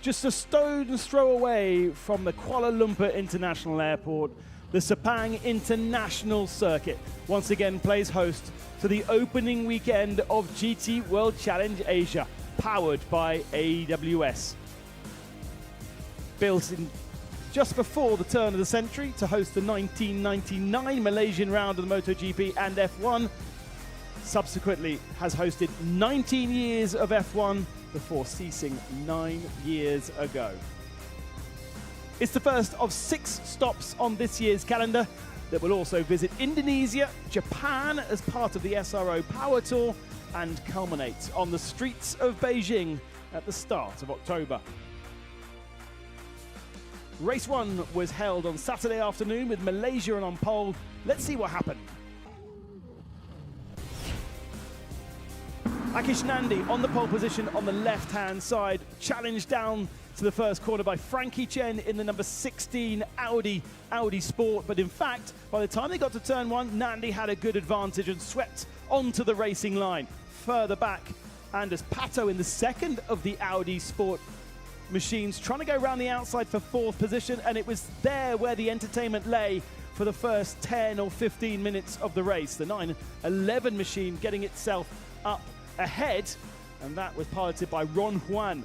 Just a stone's throw away from the Kuala Lumpur International Airport, the Sepang International Circuit once again plays host to the opening weekend of GT World Challenge Asia, powered by AWS. Built in just before the turn of the century to host the 1999 Malaysian round of the MotoGP and F1, subsequently has hosted 19 years of F1 before ceasing 9 years ago. It's the first of 6 stops on this year's calendar that will also visit Indonesia, Japan as part of the SRO Power Tour, and culminate on the streets of Beijing at the start of October. Race 1 was held on Saturday afternoon with Malaysia on pole. Let's see what happened. Akish Nandi on the pole position on the left-hand side, challenged down to the first corner by Frankie Chen in the number 16 Audi Sport. But in fact, by the time they got to turn 1, Nandi had a good advantage and swept onto the racing line. Further back, Anders Pato in the second of the Audi Sport machines, trying to go around the outside for 4th position, and it was there where the entertainment lay for the first 10 or 15 minutes of the race. The 911 machine getting itself up ahead, and that was piloted by Ron Juan.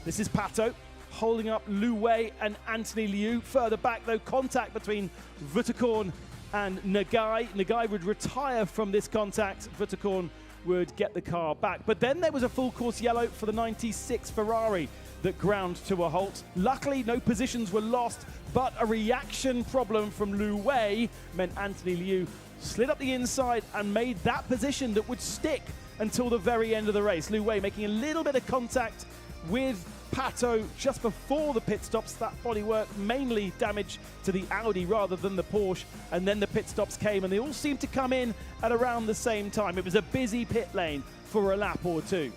This is Pato holding up Lu Wei and Anthony Liu. Further back though, contact between Vutakorn and Nagai. Nagai would retire from this contact. Vutakorn would get the car back. But then there was a full course yellow for the 96 Ferrari that ground to a halt. Luckily, no positions were lost, but a reaction problem from Lu Wei meant Anthony Liu slid up the inside and made that position that would stick until the very end of the race. Lu Wei making a little bit of contact with Pato just before the pit stops. That bodywork mainly damage to the Audi rather than the Porsche, and then the pit stops came and they all seemed to come in at around the same time. It was a busy pit lane for a lap or two.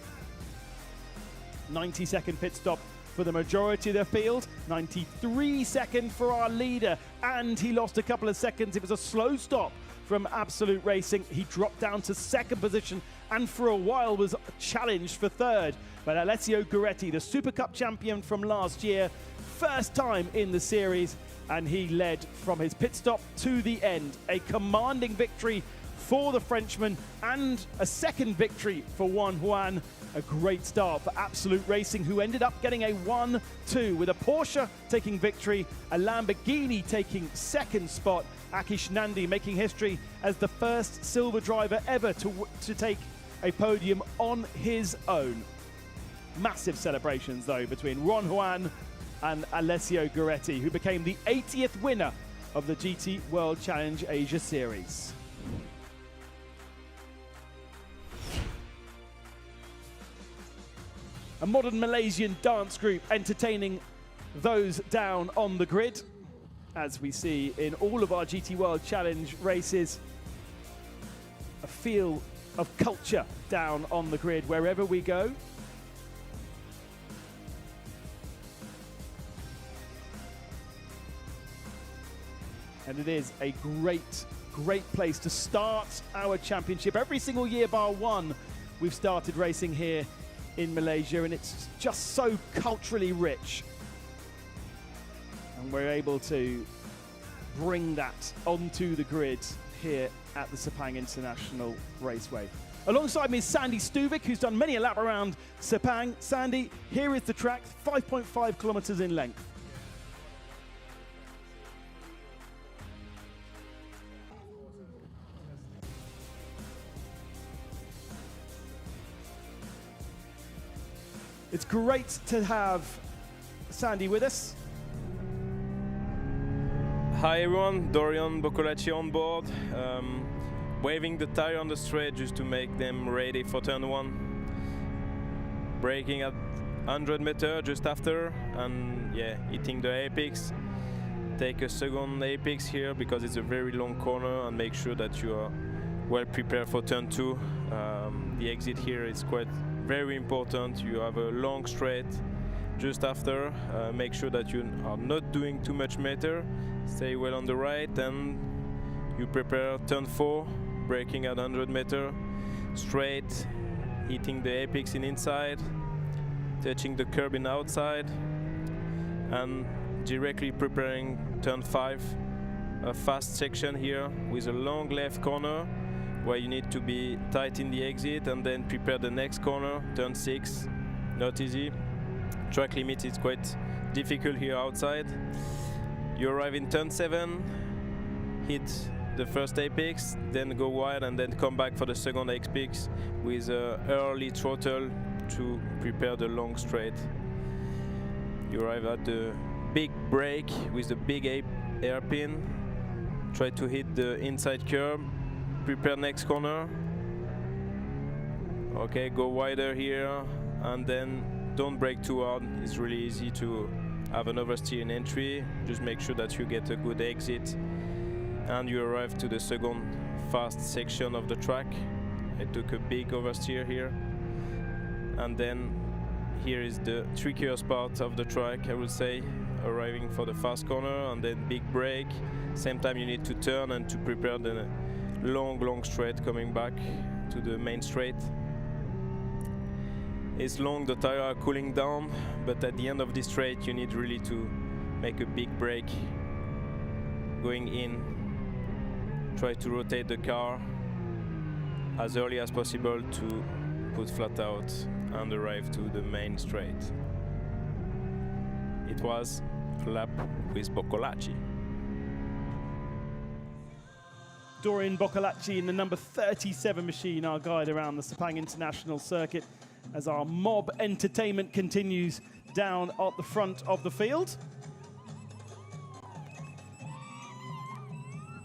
90-second pit stop for the majority of the field, 93-second for our leader, and he lost a couple of seconds. It was a slow stop from Absolute Racing. He dropped down to 2nd position and for a while was challenged for 3rd. But Alessio Gueretti, the Super Cup champion from last year, first time in the series, and he led from his pit stop to the end. A commanding victory for the Frenchman and a second victory for Juan Juan. A great start for Absolute Racing, who ended up getting a 1-2 with a Porsche taking victory, a Lamborghini taking 2nd spot. Akish Nandi making history as the first silver driver ever to take a podium on his own. Massive celebrations though between Ron Juan and Alessio Gueretti, who became the 80th winner of the GT World Challenge Asia Series. A modern Malaysian dance group entertaining those down on the grid, as we see in all of our GT World Challenge races. A feel of culture down on the grid wherever we go. And it is a great place to start our championship. Every single year bar one, we've started racing here in Malaysia, and it's just so culturally rich. And we're able to bring that onto the grid here at the Sepang International Raceway. Alongside me is Sandy Stuvik, who's done many a lap around Sepang. Sandy, here is the track, 5.5 kilometers in length. It's great to have Sandy with us. Hi everyone, Dorian Boccolacci on board. Waving the tire on the straight just to make them ready for turn one. Braking at 100 meters just after, and yeah, hitting the apex. Take a second apex here because it's a very long corner, and make sure that you are well prepared for turn two. The exit here is quite very important. You have a long straight just after. Make sure that you are not doing too much meter. Stay well on the right, and you prepare turn 4, braking at 100 meters, straight, hitting the apex in inside. touching the curb in outside, and directly preparing turn 5, a fast section here with a long left corner where you need to be tight in the exit, and then prepare the next corner, turn 6, not easy. Track limit is quite difficult here outside. You arrive in turn 7, hit the first apex, then go wide, and then come back for the second apex with early throttle to prepare the long straight. You arrive at the big brake with the big hairpin. Try to hit the inside curb. Prepare next corner. Okay, go wider here, and then don't brake too hard. It's really easy to have an oversteer in entry. Just make sure that you get a good exit, and you arrive to the second fast section of the track. I took a big oversteer here, and then here is the trickiest part of the track, I would say, arriving for the fast corner, and then big brake. Same time you need to turn and to prepare the long straight coming back to the main straight. It's long, the tires are cooling down, but at the end of this straight you need really to make a big brake going in. Try to rotate the car as early as possible to put flat out and arrive to the main straight. It was a lap with Boccolacci. Dorian Boccolacci in the number 37 machine, our guide around the Sepang International Circuit, as our mob entertainment continues down at the front of the field.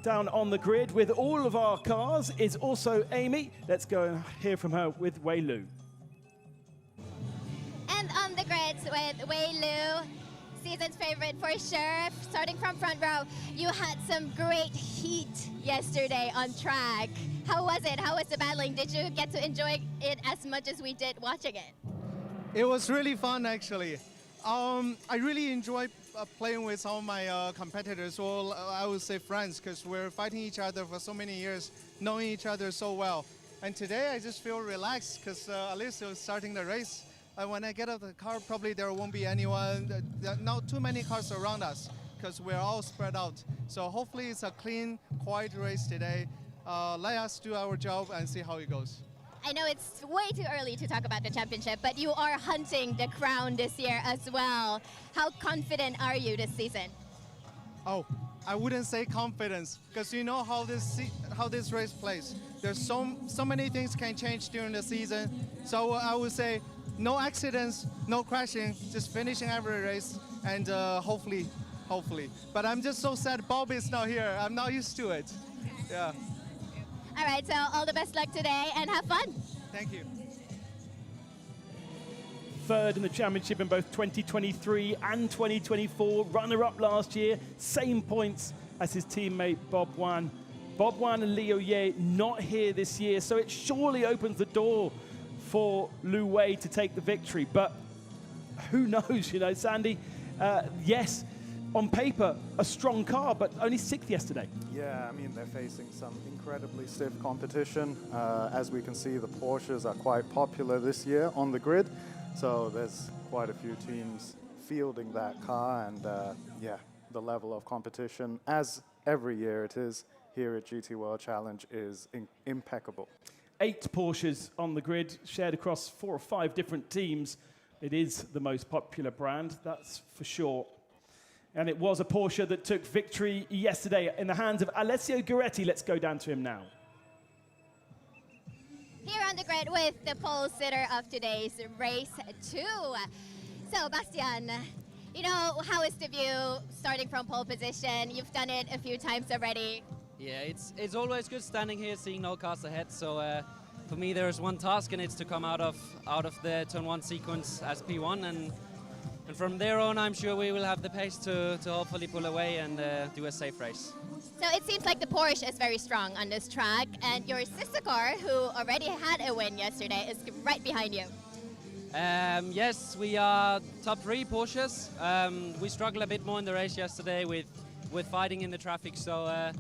Down on the grid with all of our cars is also Amy. Let's go and hear from her with Wei Lu. And on the grids with Wei Lu, season's favorite for sure. Starting from front row, you had some great heat yesterday on track. How was it? How was the battling? Did you get to enjoy it as much as we did watching it? It was really fun, actually. I really enjoyed playing with some of my competitors, or I would say friends, because we're fighting each other for so many years, knowing each other so well. And today I just feel relaxed because Alicia is starting the race. When I get out of the car, probably there won't be anyone, not too many cars around us, because we're all spread out. So hopefully it's a clean, quiet race today. Let us do our job and see how it goes. I know it's way too early to talk about the championship, but you are hunting the crown this year as well. How confident are you this season? Oh, I wouldn't say confidence, because you know how this race plays. There's so many things can change during the season. So I would say no accidents, no crashing, just finishing every race, and hopefully. But I'm just so sad Bob is not here. I'm not used to it. Yeah. All right, so all the best luck today and have fun. Thank you. Third in the championship in both 2023 and 2024, runner-up last year, same points as his teammate Bob Wan. Bob Wan and Leo Ye not here this year, so it surely opens the door for Lu Wei to take the victory. But who knows, you know, Sandy? Yes, on paper, a strong car, but only 6th yesterday. Yeah, I mean, they're facing some incredibly stiff competition. As we can see, the Porsches are quite popular this year on the grid. So there's quite a few teams fielding that car. And yeah, the level of competition, as every year it is here at GT World Challenge, is impeccable. 8 Porsches on the grid, shared across 4 or 5 different teams. It is the most popular brand, that's for sure. And it was a Porsche that took victory yesterday in the hands of Alessio Gueretti. Let's go down to him now. Here on the grid with the pole sitter of today's race 2. So, Bastian, you know, how is the view starting from pole position? You've done it a few times already. Yeah, it's always good standing here, seeing no cars ahead. So for me, there's one task, and it's to come out of the turn 1 sequence as P1, and from there on, I'm sure we will have the pace to hopefully pull away and do a safe race. So it seems like the Porsche is very strong on this track, and your sister car, who already had a win yesterday, is right behind you. Yes, we are top 3 Porsches. We struggled a bit more in the race yesterday with fighting in the traffic, so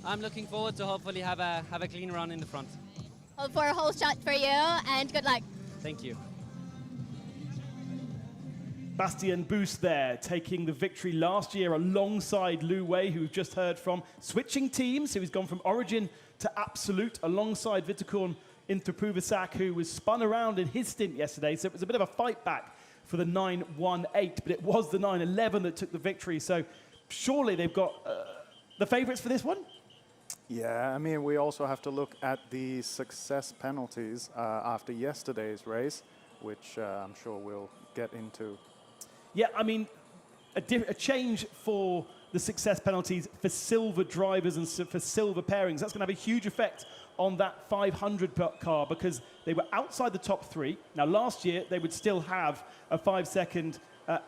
I'm looking forward to hopefully have a clean run in the front. Hope for a whole shot for you, and good luck. Thank you. Bastien Boost there, taking the victory last year alongside Lu Wei, who we've just heard from. Switching teams, so he's gone from Origin to Absolute alongside Vitakorn in Tupuvasak, who was spun around in his stint yesterday. So it was a bit of a fight back for the 918, but it was the 911 that took the victory. So surely they've got the favourites for this one? Yeah, I mean, we also have to look at the success penalties after yesterday's race, which I'm sure we'll get into. Yeah, I mean, a change for the success penalties for silver drivers and for silver pairings. That's going to have a huge effect on that 500 car because they were outside the top three. Now, last year, they would still have a 5-second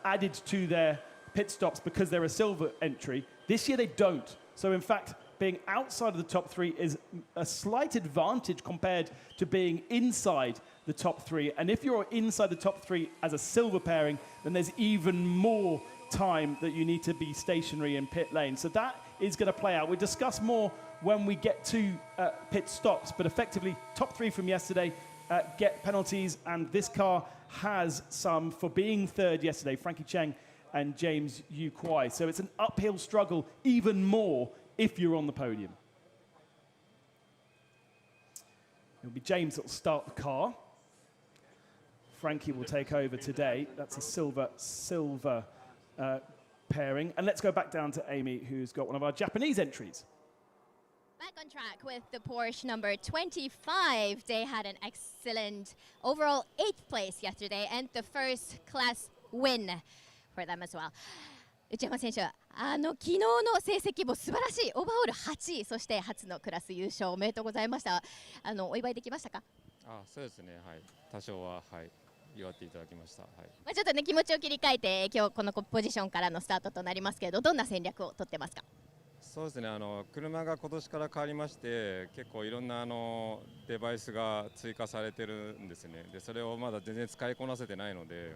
added to their pit stops because they're a silver entry. This year, they don't. So, in fact, being outside of the top three is a slight advantage compared to being inside the top three. And if you're inside the top three as a silver pairing, then there's even more time that you need to be stationary in pit lane. So that is going to play out. We'll discuss more when we get to pit stops, but effectively top three from yesterday get penalties, and this car has some for being third yesterday, Frankie Cheng and James Yu Kwai. So it's an uphill struggle even more if you're on the podium. It'll be James that will start the car. Frankie will take over today. That's a silver pairing. And let's go back down to Amy, who's got one of our Japanese entries. Back on track with the Porsche number 25. They had an excellent overall 8th place yesterday and the first class win for them as well. 内山選手、昨日の成績も素晴らしい、オーバーオール8位、そして初のクラス優勝おめでとうございました。お祝いできましたか？そうですね、はい、多少は、はい、祝っていただきました。はい、ちょっとね気持ちを切り替えて今日このポジションからのスタートとなりますけれど、どんな戦略を取ってますか？そうですね、車が今年から変わりまして、結構いろんなデバイスが追加されてるんですね。で、それをまだ全然使いこなせてないので、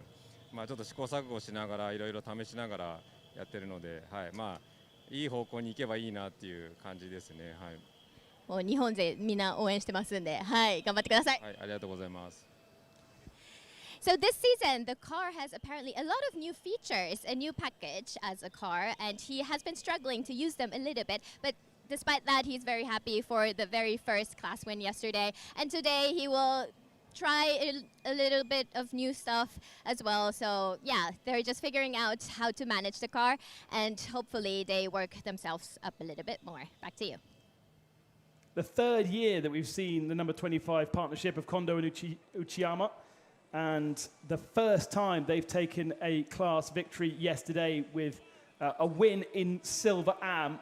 ちょっと試行錯誤しながらいろいろ試しながらやってるので、はい、いい方向に行けばいいなっていう感じですね。はい。もう日本勢みんな応援してますんで、はい、頑張ってください。はい、ありがとうございます。So this season, the car has apparently a lot of new features, a new package as a car, and he has been struggling to use them a little bit. But despite that, he's very happy for the very first class win yesterday. And today he will try a little bit of new stuff as well. So yeah, they're just figuring out how to manage the car, and hopefully they work themselves up a little bit more. Back to you. The third year that we've seen the number 25 partnership of Kondo and Uchiyama. And the first time they've taken a class victory yesterday with a win in Silver Am.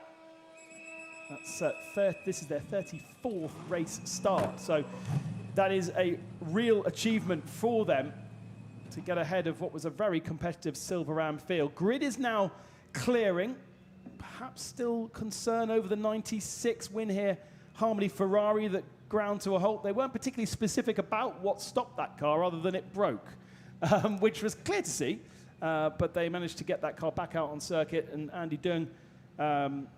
This is their 34th race start. So that is a real achievement for them to get ahead of what was a very competitive Silver Am field. Grid is now clearing. Perhaps still concern over the 96 win here. Harmony Ferrari that ground to a halt. They weren't particularly specific about what stopped that car other than it broke, which was clear to see. But they managed to get that car back out on circuit, and Andy Dung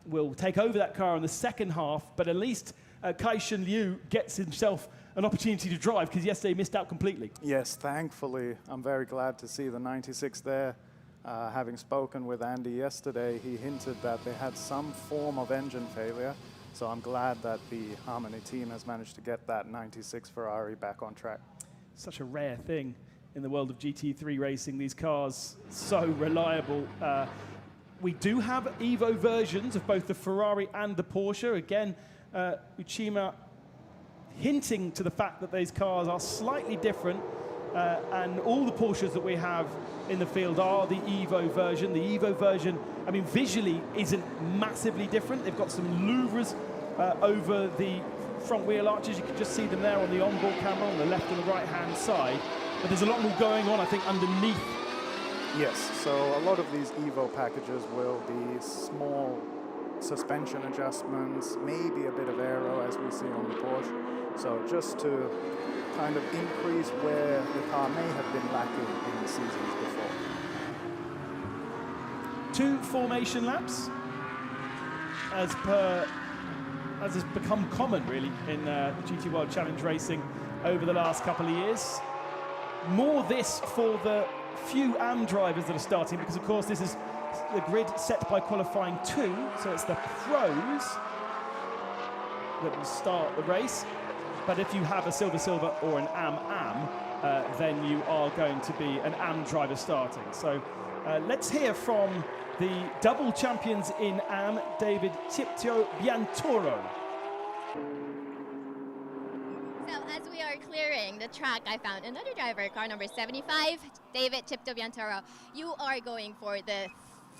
will take over that car in the second half. But at least Kai-Shun Liu gets himself an opportunity to drive because yesterday he missed out completely. Yes, thankfully. I'm very glad to see the 96 there. Having spoken with Andy yesterday, he hinted that they had some form of engine failure. So I'm glad that the Harmony team has managed to get that 96 Ferrari back on track. Such a rare thing in the world of GT3 racing. These cars, so reliable. We do have Evo versions of both the Ferrari and the Porsche. Again, Uchima hinting to the fact that these cars are slightly different. And all the Porsches that we have in the field are the Evo version. The Evo version, I mean, visually isn't massively different. They've got some louvres over the front wheel arches. You can just see them there on the onboard camera on the left and the right-hand side. But there's a lot more going on, I think, underneath. Yes, so a lot of these Evo packages will be small suspension adjustments, maybe a bit of aero as we see on the Porsche. So just to kind of increase where the car may have been lacking in the seasons before. 2 formation laps, as has become common really in GT World Challenge racing over the last couple of years. More this for the few AM drivers that are starting because, of course, this is the grid set by qualifying 2, so it's the pros that will start the race. But if you have a silver or an AM, then you are going to be an AM driver starting. So let's hear from the double champions in AM, David Cipcio Biantoro. So as we are clearing the track, I found another driver, car number 75, David Cipcio Biantoro. You are going for the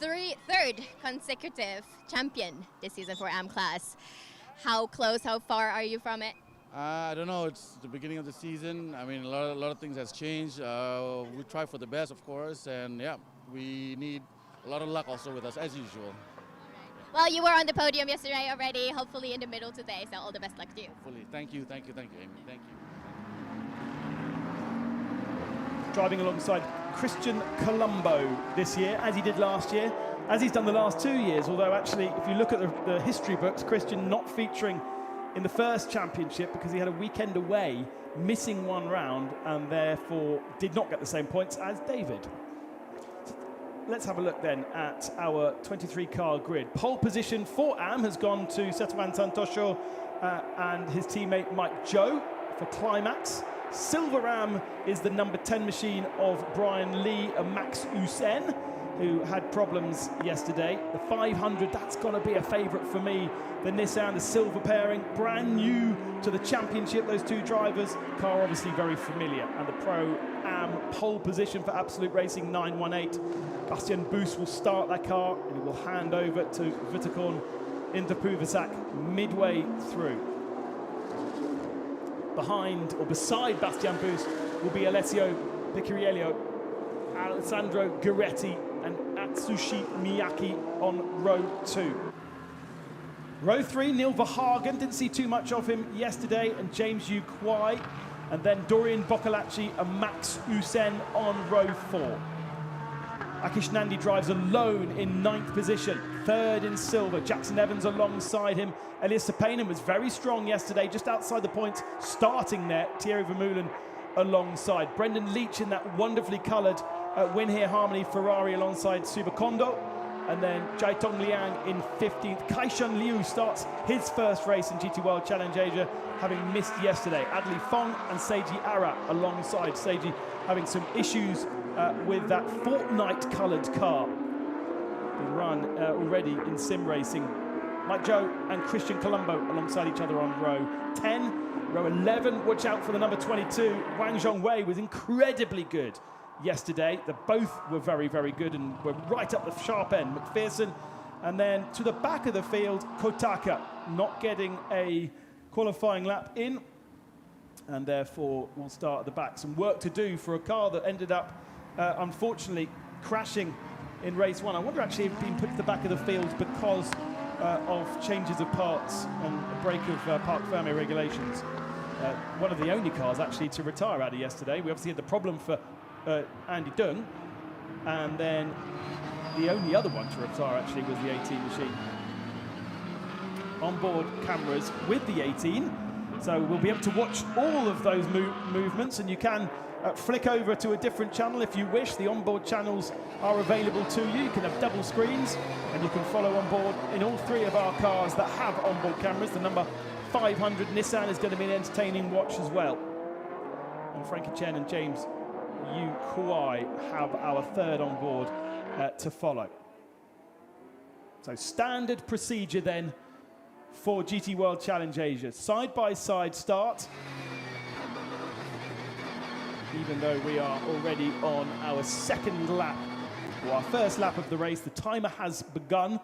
third consecutive champion this season for AM class. How close, how far are you from it? I don't know. It's the beginning of the season. I mean, a lot of things has changed. We try for the best, of course, and yeah, we need a lot of luck also with us, as usual. Well, you were on the podium yesterday already, hopefully in the middle today, so all the best luck to you. Fully. Thank you, Amy. Thank you. Driving alongside Christian Colombo this year, as he did last year, as he's done the last 2 years, although actually, if you look at the history books, Christian not featuring in the first championship because he had a weekend away, missing one round, and therefore did not get the same points as David. Let's have a look then at our 23-car grid. Pole position for AM has gone to Setuan Santosho and his teammate Mike Joe for Climax. Silver AM is the number 10 machine of Brian Lee and Max Hussein, who had problems yesterday. The 500, that's got to be a favourite for me. The Nissan, the silver pairing, brand new to the championship, those two drivers. Car obviously very familiar. And the Pro-Am pole position for Absolute Racing 918. Bastian Boos will start that car and he will hand over to Vitakorn into Puvasak midway through. Behind or beside Bastian Boos will be Alessio Piccirillo, Alessandro Gueretti and Atsushi Miyaki on row 2. Row 3, Neil Verhagen, didn't see too much of him yesterday, and James Yu Kwai, and then Dorian Boccolacci and Max Hussein on row 4. Akish Nandi drives alone in 9th position, 3rd in silver. Jackson Evans alongside him. Elias Sepang was very strong yesterday, just outside the points, starting there. Thierry Vermeulen alongside. Brendan Leach in that wonderfully coloured Win Here Harmony Ferrari alongside Subakondo. And then Jai Tong Liang in 15th. Kaishan Liu starts his first race in GT World Challenge Asia, having missed yesterday. Adli Fong and Seiji Ara alongside. Seiji having some issues with that Fortnite coloured car. Been run already in sim racing. Mike Joe and Christian Colombo alongside each other on row 10. Row 11, watch out for the number 22. Wang Zhongwei was incredibly good yesterday. They both were very, very good and were right up the sharp end. McPherson, and then to the back of the field, Kotaka not getting a qualifying lap in, and therefore will start at the back. Some work to do for a car that ended up, unfortunately, crashing in race 1. I wonder actually if it's been put to the back of the field because of changes of parts and a break of Parc Fermé regulations. One of the only cars actually to retire out of yesterday. We obviously had the problem for Andy Dung, and then the only other one to retire actually was the 18 machine. Onboard cameras with the 18, so we'll be able to watch all of those movements, and you can flick over to a different channel if you wish. The onboard channels are available to you. You can have double screens, and you can follow on board in all 3 of our cars that have onboard cameras. The number 500 Nissan is going to be an entertaining watch as well. And Frankie Chen and James Yu Kwai have our 3rd on board to follow. So standard procedure then for GT World Challenge Asia. Side-by-side start. Even though we are already on our 2nd lap, or our 1st lap of the race, the timer has begun,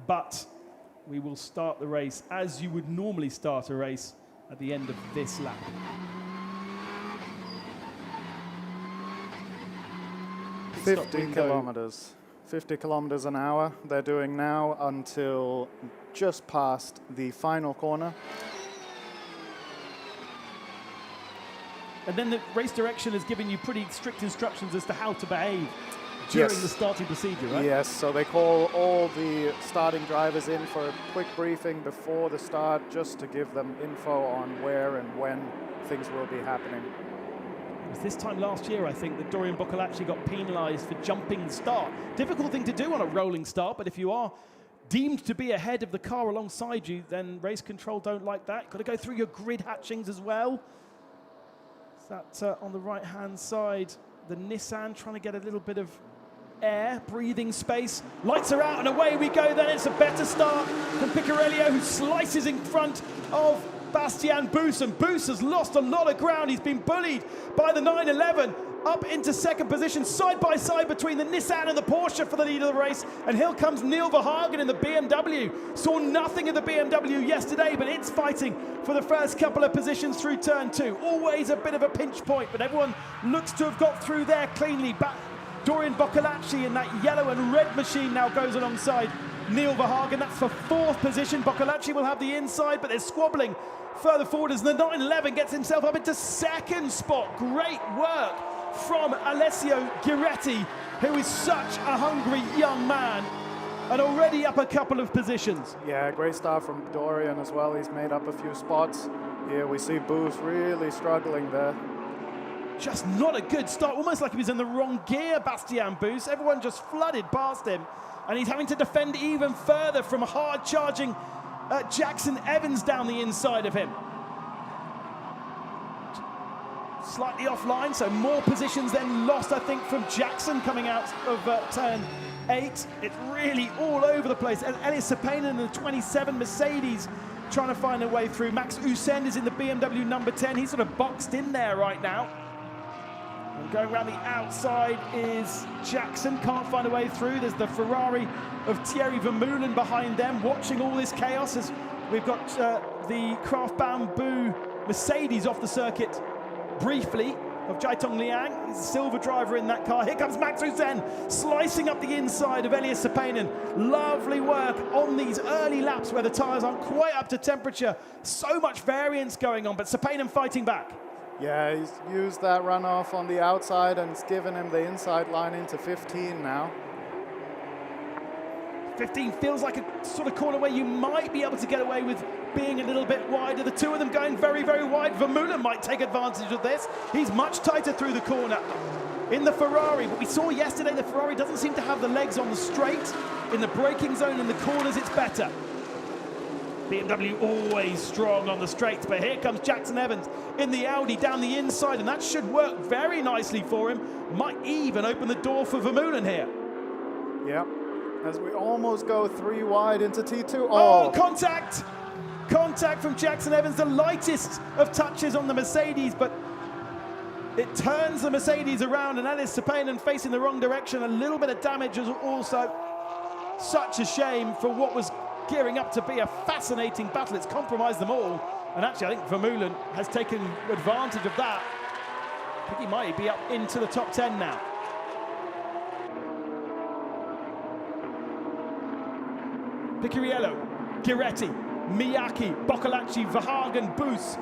but we will start the race as you would normally start a race at the end of this lap. Pit 50 kilometers. 50 kilometers an hour they're doing now until just past the final corner. And then the race direction has given you pretty strict instructions as to how to behave during the starting procedure, right? Yes, so they call all the starting drivers in for a quick briefing before the start, just to give them info on where and when things will be happening. was this time last year, I think, that Dorian Boccolacci got penalised for jumping the start. Difficult thing to do on a rolling start, but if you are deemed to be ahead of the car alongside you, then race control don't like that. Got to go through your grid hatchings as well. That on the right-hand side, the Nissan trying to get a little bit of air, breathing space. Lights are out and away we go then. It's a better start from Piccirillo, who slices in front of Bastian Buus, and Buus has lost a lot of ground. He's been bullied by the 911 up into second position, side by side between the Nissan and the Porsche for the lead of the race. And here comes Neil Verhagen in the BMW. Saw nothing of the BMW yesterday, but it's fighting for the first couple of positions through turn 2. Always a bit of a pinch point, but everyone looks to have got through there cleanly. Dorian Boccolacci in that yellow and red machine now goes alongside Neil Verhagen. That's for 4th position. Boccolacci will have the inside, but they're squabbling further forward as the 911 gets himself up into 2nd spot. Great work from Alessio Giretti, who is such a hungry young man and already up a couple of positions. Yeah, great start from Dorian as well. He's made up a few spots. Here we see Buus really struggling there. Just not a good start, almost like he was in the wrong gear, Bastian Buus. Everyone just flooded past him, and he's having to defend even further from hard-charging Jackson Evans down the inside of him. Slightly offline, so more positions then lost, I think, from Jackson coming out of turn 8. It's really all over the place. And Elias Sepang in the 27 Mercedes trying to find a way through. Max Usen is in the BMW number 10. He's sort of boxed in there right now. And going around the outside is Jackson, can't find a way through. There's the Ferrari of Thierry Vermeulen behind them, watching all this chaos as we've got the Craft Bamboo Mercedes off the circuit briefly of Jiatong Liang. He's a silver driver in that car. Here comes Max Usen slicing up the inside of Elias Sepang. Lovely work on these early laps where the tyres aren't quite up to temperature. So much variance going on, but Sepang fighting back. Yeah, he's used that runoff on the outside and it's given him the inside line into 15 now. 15 feels like a sort of corner where you might be able to get away with being a little bit wider. The two of them going very, very wide. Vermeulen might take advantage of this. He's much tighter through the corner in the Ferrari. But we saw yesterday the Ferrari doesn't seem to have the legs on the straight. In the braking zone, in the corners, it's better. BMW always strong on the straights, but here comes Jackson Evans in the Audi down the inside, and that should work very nicely for him. Might even open the door for Vermeulen here. Yep, as we almost go 3 wide into T2. Oh, contact! Contact from Jackson Evans, the lightest of touches on the Mercedes, but it turns the Mercedes around, and Elias Sepang facing the wrong direction. A little bit of damage is also such a shame for what was gearing up to be a fascinating battle. It's compromised them all, and actually I think Vermeulen has taken advantage of that. I think he might be up into the top 10 now. Piccirillo, Giretti, Miyake, Boccolacci, Verhagen, Buus.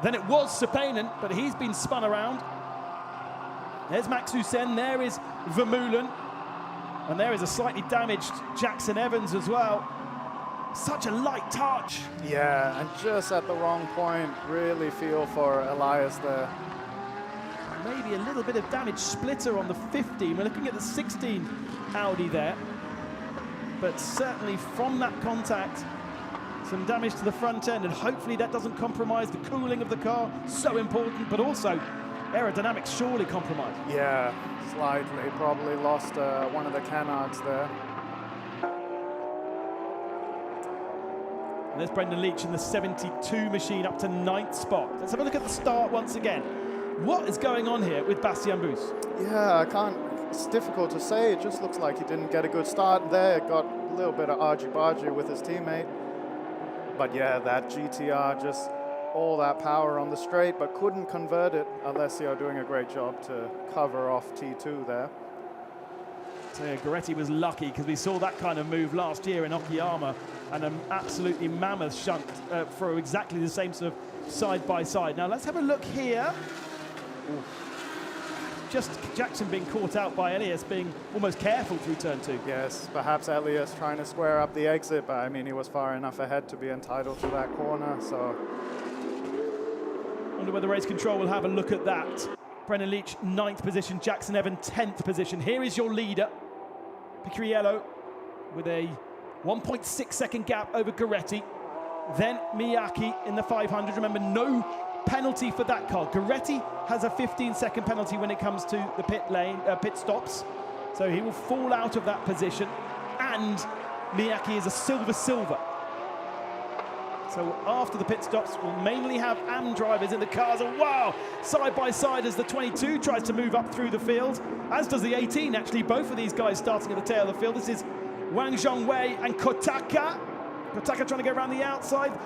Then it was Sepang, but he's been spun around. There's Max Usen, there is Vermeulen, and there is a slightly damaged Jackson Evans as well. Such a light touch. Yeah, and just at the wrong point. Really feel for Elias there. Maybe a little bit of damage splitter on the 15. We're looking at the 16 Audi there. But certainly from that contact, some damage to the front end, and hopefully that doesn't compromise the cooling of the car. So important, but also aerodynamics surely compromised. Yeah, slightly. Probably lost one of the canards there. And there's Brendan Leach in the 72 machine up to 9th spot. Let's have a look at the start once again. What is going on here with Bastian Buus? Yeah, it's difficult to say. It just looks like he didn't get a good start there. Got a little bit of argy-bargy with his teammate. But yeah, that GTR, just all that power on the straight, but couldn't convert it. Alessio doing a great job to cover off T2 there. So yeah, Giretti was lucky because we saw that kind of move last year in Okayama, and an absolutely mammoth shunt for exactly the same sort of side-by-side. Now let's have a look here. Ooh. Just Jackson being caught out by Elias being almost careful through turn 2. Yes, perhaps Elias trying to square up the exit, but I mean, he was far enough ahead to be entitled to that corner, so. Wonder whether race control will have a look at that. Brennan Leach, 9th position. Jackson Evans, 10th position. Here is your leader, Piccirillo, with a 1.6 second gap over Goretti. Then Miyake in the 500. Remember, no penalty for that car. Goretti has a 15-second penalty when it comes to the pit stops. So he will fall out of that position. And Miyake is a silver. So after the pit stops, we'll mainly have AM drivers in the cars. And wow, side by side as the 22 tries to move up through the field, as does the 18, actually. Both of these guys starting at the tail of the field. This is Wang Zhongwei and Kotaka. Kotaka trying to go around the outside.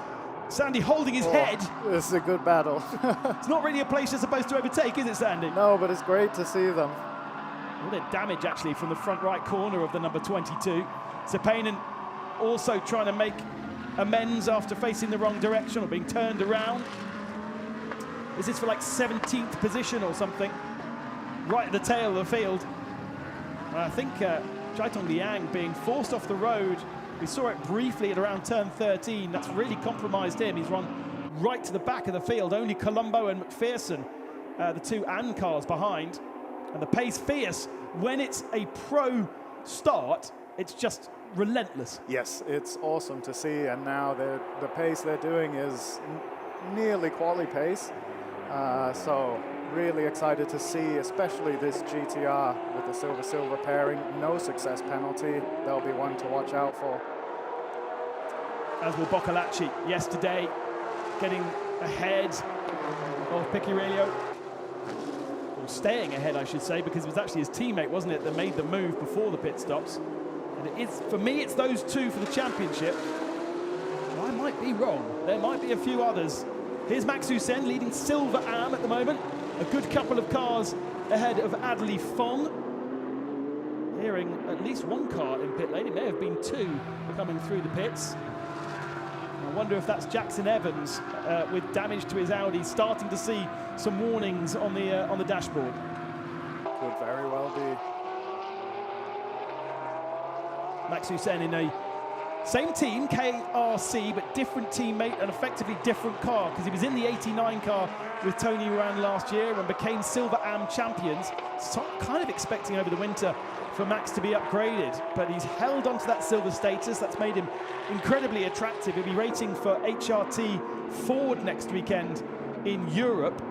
Sandy holding his head. This is a good battle. It's not really a place you're supposed to overtake, is it, Sandy? No, but it's great to see them. A bit of damage, actually, from the front right corner of the number 22. Sepang also trying to make amends after facing the wrong direction or being turned around. This is for like 17th position or something, right at the tail of the field. I think Chaitong Liang being forced off the road. We saw it briefly at around turn 13. That's really compromised him. He's run right to the back of the field. Only Colombo and McPherson, the two AN cars behind. And the pace fierce. When it's a pro start, it's just relentless. Yes, it's awesome to see, and now the pace they're doing is nearly quali pace. So really excited to see, especially this GTR with the silver pairing. No success penalty. There'll be one to watch out for. As will Boccolacci yesterday, getting ahead of Piccirillo. Or staying ahead, I should say, because it was actually his teammate, wasn't it, that made the move before the pit stops. And it is, for me, it's those two for the championship. I might be wrong. There might be a few others. Here's Max Hussein leading Silver AM at the moment. A good couple of cars ahead of Adley Fong. Hearing at least one car in pit lane. It may have been two coming through the pits. I wonder if that's Jackson Evans with damage to his Audi, starting to see some warnings on the dashboard. Could very well be. Max Hussein in a same team, KRC, but different teammate and effectively different car, because he was in the 89 car with Tony Ruan last year and became Silver AM champions. So kind of expecting over the winter for Max to be upgraded, but he's held onto that silver status. That's made him incredibly attractive. He'll be racing for HRT Ford next weekend in Europe,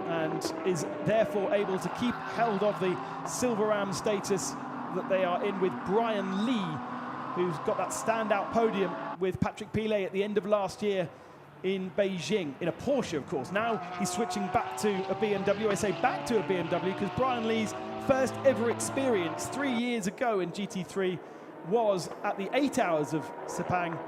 and is therefore able to keep held of the Silver AM status that they are in with Brian Lee, who's got that standout podium with Patrick Pilet at the end of last year in Beijing, in a Porsche, of course. Now he's switching back to a BMW. I say back to a BMW because Brian Lee's first ever experience 3 years ago in GT3 was at the 8 hours of Sepang,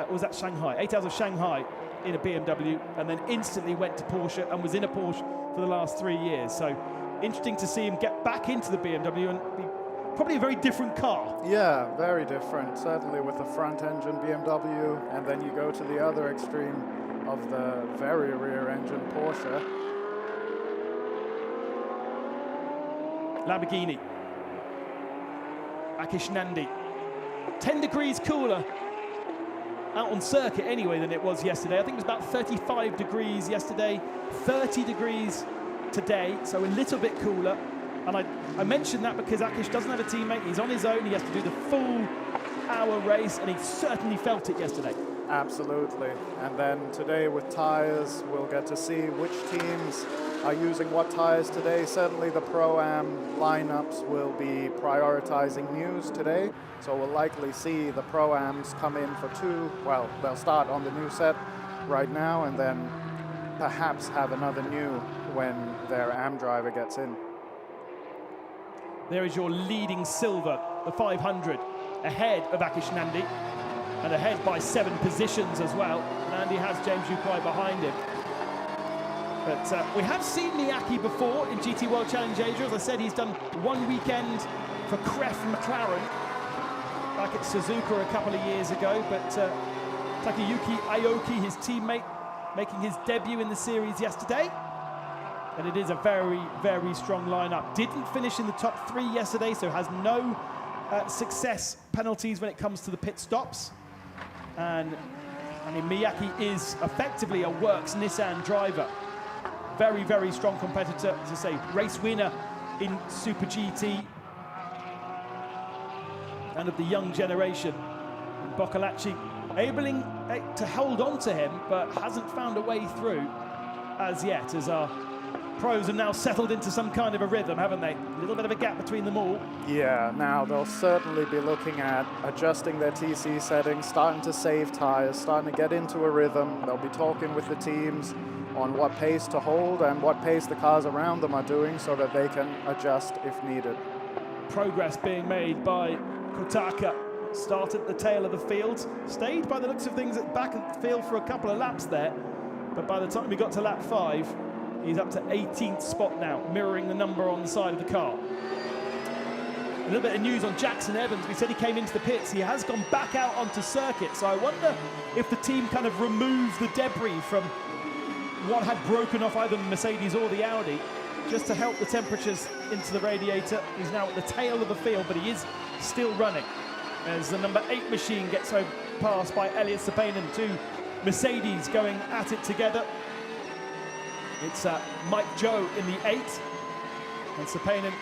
was at Shanghai, 8 hours of Shanghai in a BMW, and then instantly went to Porsche and was in a Porsche for the last 3 years. So interesting to see him get back into the BMW and be probably a very different car. Yeah, very different. Certainly with the front engine BMW, and then you go to the other extreme of the very rear engine Porsche. Lamborghini. Akish Nandi. 10 degrees cooler out on circuit anyway than it was yesterday. I think it was about 35 degrees yesterday, 30 degrees today, so a little bit cooler. And I mentioned that because Akish doesn't have a teammate. He's on his own. He has to do the full hour race, and he certainly felt it yesterday. Absolutely. And then today with tyres, we'll get to see which teams are using what tyres today. Certainly the Pro-Am lineups will be prioritizing news today. So we'll likely see the Pro-Ams come in for two. Well, they'll start on the new set right now, and then perhaps have another new when their AM driver gets in. There is your leading silver, the 500, ahead of Akish Nandi, and ahead by 7 positions as well. Nandi has James Yukai behind him. But we have seen Miyake before in GT World Challenge Asia. As I said, he's done one weekend for Kref McLaren back at Suzuka a couple of years ago. But Takayuki Aoki, his teammate, making his debut in the series yesterday. And it is a very, very strong lineup. Didn't finish in the top 3 yesterday, so has no success penalties when it comes to the pit stops. And I mean, Miyake is effectively a works Nissan driver. very, very strong competitor. As I say, race winner in Super GT. And of the young generation. And Boccolacci able to hold on to him, but hasn't found a way through as yet, as our pros have now settled into some kind of a rhythm, haven't they? A little bit of a gap between them all. Yeah, now they'll certainly be looking at adjusting their TC settings, starting to save tires, starting to get into a rhythm. They'll be talking with the teams on what pace to hold and what pace the cars around them are doing so that they can adjust if needed. Progress being made by Kotaka. Started at the tail of the field, stayed by the looks of things at the back of the field for a couple of laps there, but by the time we got to lap 5, he's up to 18th spot now, mirroring the number on the side of the car. A little bit of news on Jackson Evans. We said he came into the pits. He has gone back out onto circuit, so I wonder if the team kind of removed the debris from what had broken off either the Mercedes or the Audi, just to help the temperatures into the radiator. He's now at the tail of the field, but he is still running. As the number 8 machine gets passed by Elias Sepanen, 2 Mercedes going at it together. It's Mike Joe in the 8 and Sepanen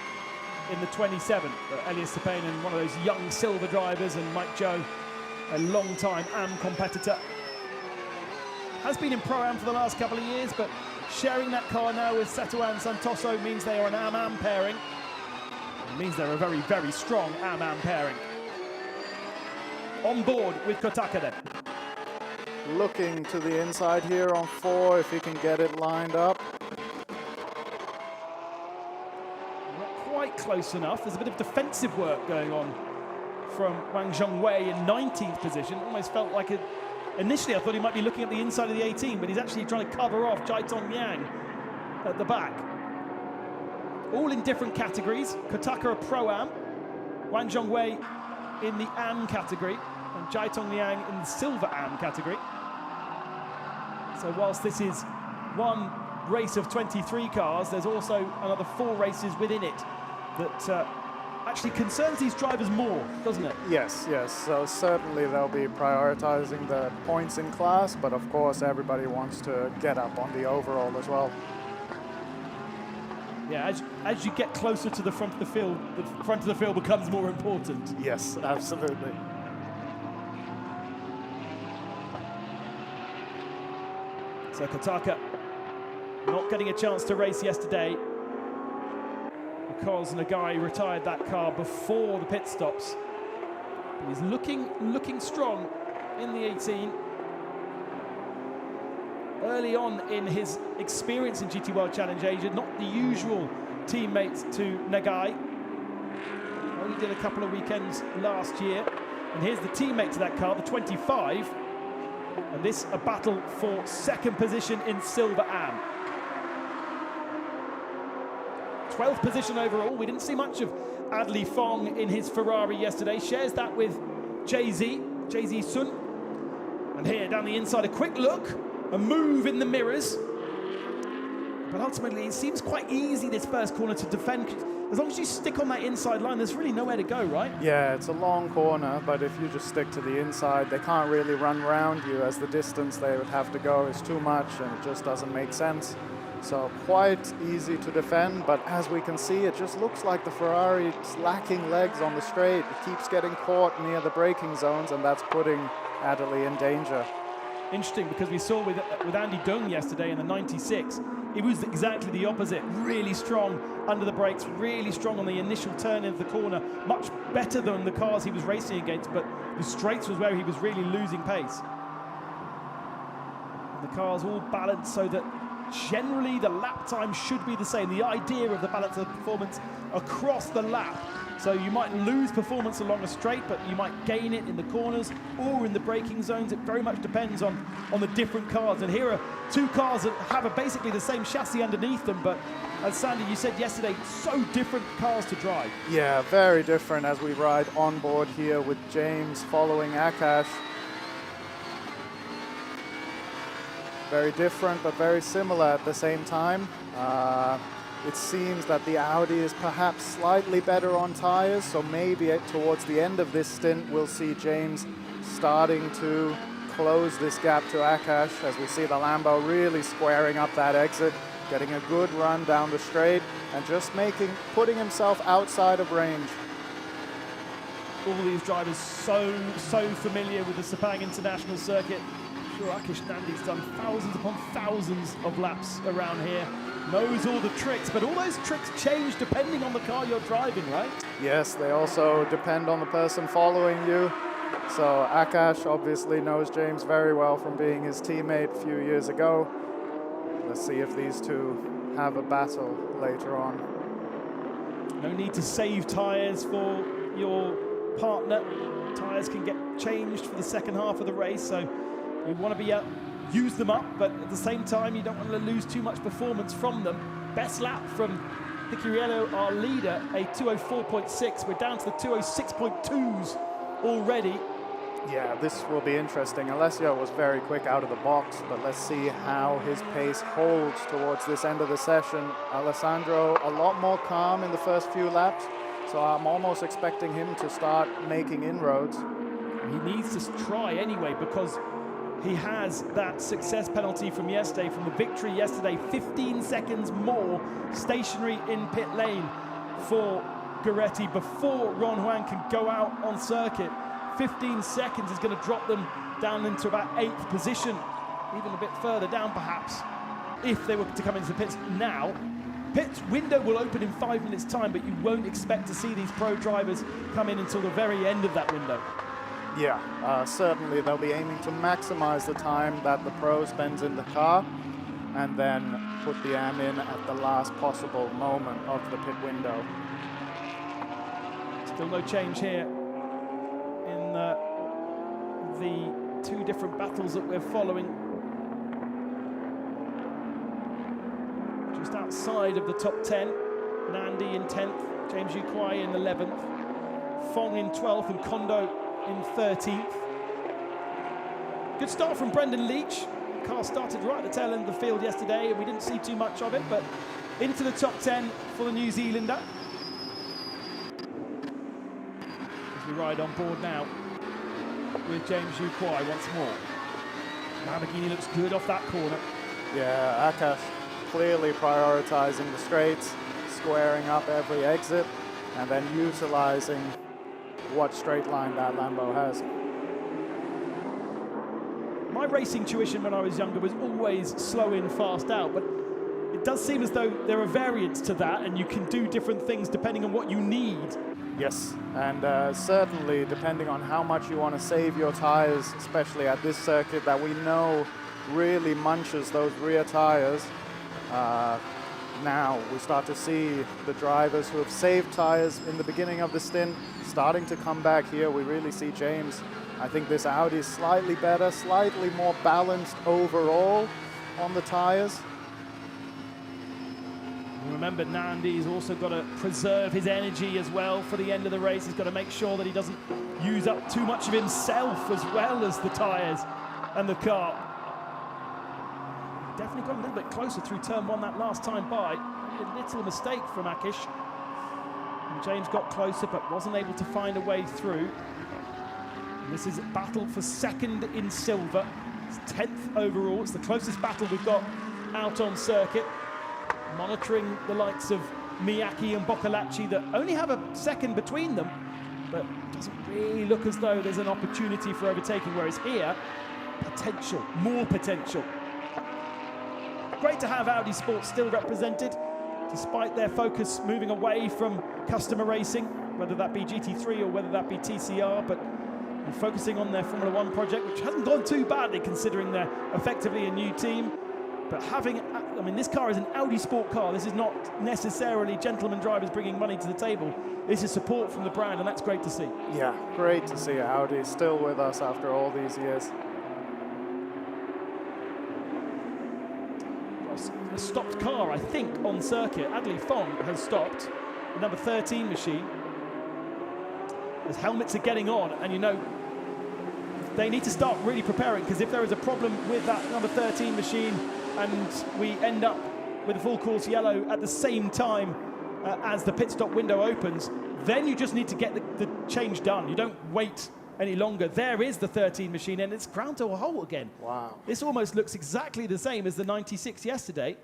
in the 27. Elias Sepanen, one of those young silver drivers, and Mike Joe, a long-time AM competitor. Has been in Pro-Am for the last couple of years, but sharing that car now with Setuan Santoso means they are an AM pairing. It means they're a very, very strong AM pairing. On board with Kotaka then. Looking to the inside here on 4, if he can get it lined up. Not quite close enough. There's a bit of defensive work going on from Wang Zhongwei in 19th position. Almost felt like initially I thought he might be looking at the inside of the 18, but he's actually trying to cover off Jiatong Yang at the back. All in different categories. Kotaka a Pro-Am, Wang Zhongwei in the AM category, and Jiatong Liang in the Silver AM category. So whilst this is one race of 23 cars, there's also another 4 races within it that actually concerns these drivers more, doesn't it? Yes, yes. So certainly they'll be prioritizing the points in class, but of course everybody wants to get up on the overall as well. Yeah, as you get closer to the front of the field becomes more important. Yes, absolutely. So Kotaka not getting a chance to race yesterday because Nagai retired that car before the pit stops. But he's looking strong in the 18. Early on in his experience in GT World Challenge Asia, not the usual teammate to Nagai. Only did a couple of weekends last year. And here's the teammate to that car, the 25. And this a battle for second position in Silver AM. 12th position overall. We didn't see much of Adli Fong in his Ferrari yesterday. Shares that with Jay-Z Sun. And here down the inside, a quick look. A move in the mirrors, but ultimately it seems quite easy this first corner to defend. As long as you stick on that inside line, there's really nowhere to go, right? Yeah, it's a long corner, but if you just stick to the inside, they can't really run around you, as the distance they would have to go is too much and it just doesn't make sense. So quite easy to defend, but as we can see, it just looks like the Ferrari is lacking legs on the straight. It keeps getting caught near the braking zones, and that's putting Adderley in danger. Interesting, because we saw with Andy Dung yesterday in the 96, it was exactly the opposite. Really strong under the brakes, really strong on the initial turn into the corner, much better than the cars he was racing against, but the straights was where he was really losing pace. And the cars all balanced so that generally the lap time should be the same. The idea of the balance of performance across the lap. So you might lose performance along a straight, but you might gain it in the corners or in the braking zones. It very much depends on the different cars. And here are 2 cars that have basically the same chassis underneath them, but as Sandy, you said yesterday, so different cars to drive. Yeah, very different as we ride on board here with James following Akash. Very different, but very similar at the same time. It seems that the Audi is perhaps slightly better on tires, so maybe towards the end of this stint we'll see James starting to close this gap to Akash as we see the Lambo really squaring up that exit, getting a good run down the straight and just putting himself outside of range. All these drivers so familiar with the Sepang International Circuit. I'm sure Akish Nandi's done thousands upon thousands of laps around here, knows all the tricks, but all those tricks change depending on the car you're driving, right? Yes, they also depend on the person following you. So Akash obviously knows James very well from being his teammate a few years ago. Let's see if these two have a battle later on. No need to save tyres for your partner. Tyres can get changed for the second half of the race, so you want to be use them up, but at the same time you don't want to lose too much performance from them. Best lap from Piccirillo, our leader, a 204.6. We're down to the 206.2s already. Yeah, this will be interesting. Alessio was very quick out of the box, but let's see how his pace holds towards this end of the session. Alessandro, a lot more calm in the first few laps, so I'm almost expecting him to start making inroads. He needs to try anyway, because he has that success penalty from yesterday, from the victory yesterday. 15 seconds more stationary in pit lane for Goretti before Ron Juan can go out on circuit. 15 seconds is going to drop them down into about 8th position, even a bit further down perhaps, if they were to come into the pits now. Pit window will open in 5 minutes time, but you won't expect to see these pro drivers come in until the very end of that window. Yeah, certainly they'll be aiming to maximize the time that the pro spends in the car and then put the AM in at the last possible moment of the pit window. Still no change here in the two different battles that we're following. Just outside of the top 10, Nandi in 10th, James Yu Kwai in 11th, Fong in 12th and Kondo in 13th. Good start from Brendan Leach. Car started right at the tail end of the field yesterday and we didn't see too much of it, but into the top 10 for the New Zealander. As we ride on board now with James Yu Kwai once more. Lamborghini looks good off that corner. Yeah, Akash clearly prioritizing the straights, squaring up every exit, and then utilizing what straight line that Lambo has. My racing tuition when I was younger was always slow in, fast out, but it does seem as though there are variants to that and you can do different things depending on what you need. Yes, and certainly depending on how much you want to save your tires, especially at this circuit that we know really munches those rear tires. Now we start to see the drivers who have saved tires in the beginning of the stint starting to come back here. We really see James. I think this Audi is slightly better, slightly more balanced overall on the tires. Remember, Nandi's also got to preserve his energy as well for the end of the race. He's got to make sure that he doesn't use up too much of himself as well as the tires and the car. Definitely got a little bit closer through turn 1 that last time by. A little mistake from Akish. And James got closer but wasn't able to find a way through. And this is a battle for second in silver. It's 10th overall. It's the closest battle we've got out on circuit. Monitoring the likes of Miyake and Boccolacci that only have a second between them, but it doesn't really look as though there's an opportunity for overtaking, whereas here, potential, more potential. Great to have Audi Sports still represented, despite their focus moving away from customer racing, whether that be GT3 or whether that be TCR, but focusing on their Formula 1 project, which hasn't gone too badly considering they're effectively a new team. But having, I mean, this car is an Audi Sport car. This is not necessarily gentleman drivers bringing money to the table. This is support from the brand, and that's great to see. Yeah, great to see Audi still with us after all these years. A stopped car, I think, on circuit. Adley Fong has stopped. The number 13 machine. As helmets are getting on, and you know, they need to start really preparing, because if there is a problem with that number 13 machine and we end up with a full course yellow at the same time as the pit stop window opens, then you just need to get the change done. You don't wait any longer. There is the 13 machine, and it's ground to a halt again. Wow. This almost looks exactly the same as the 96 yesterday.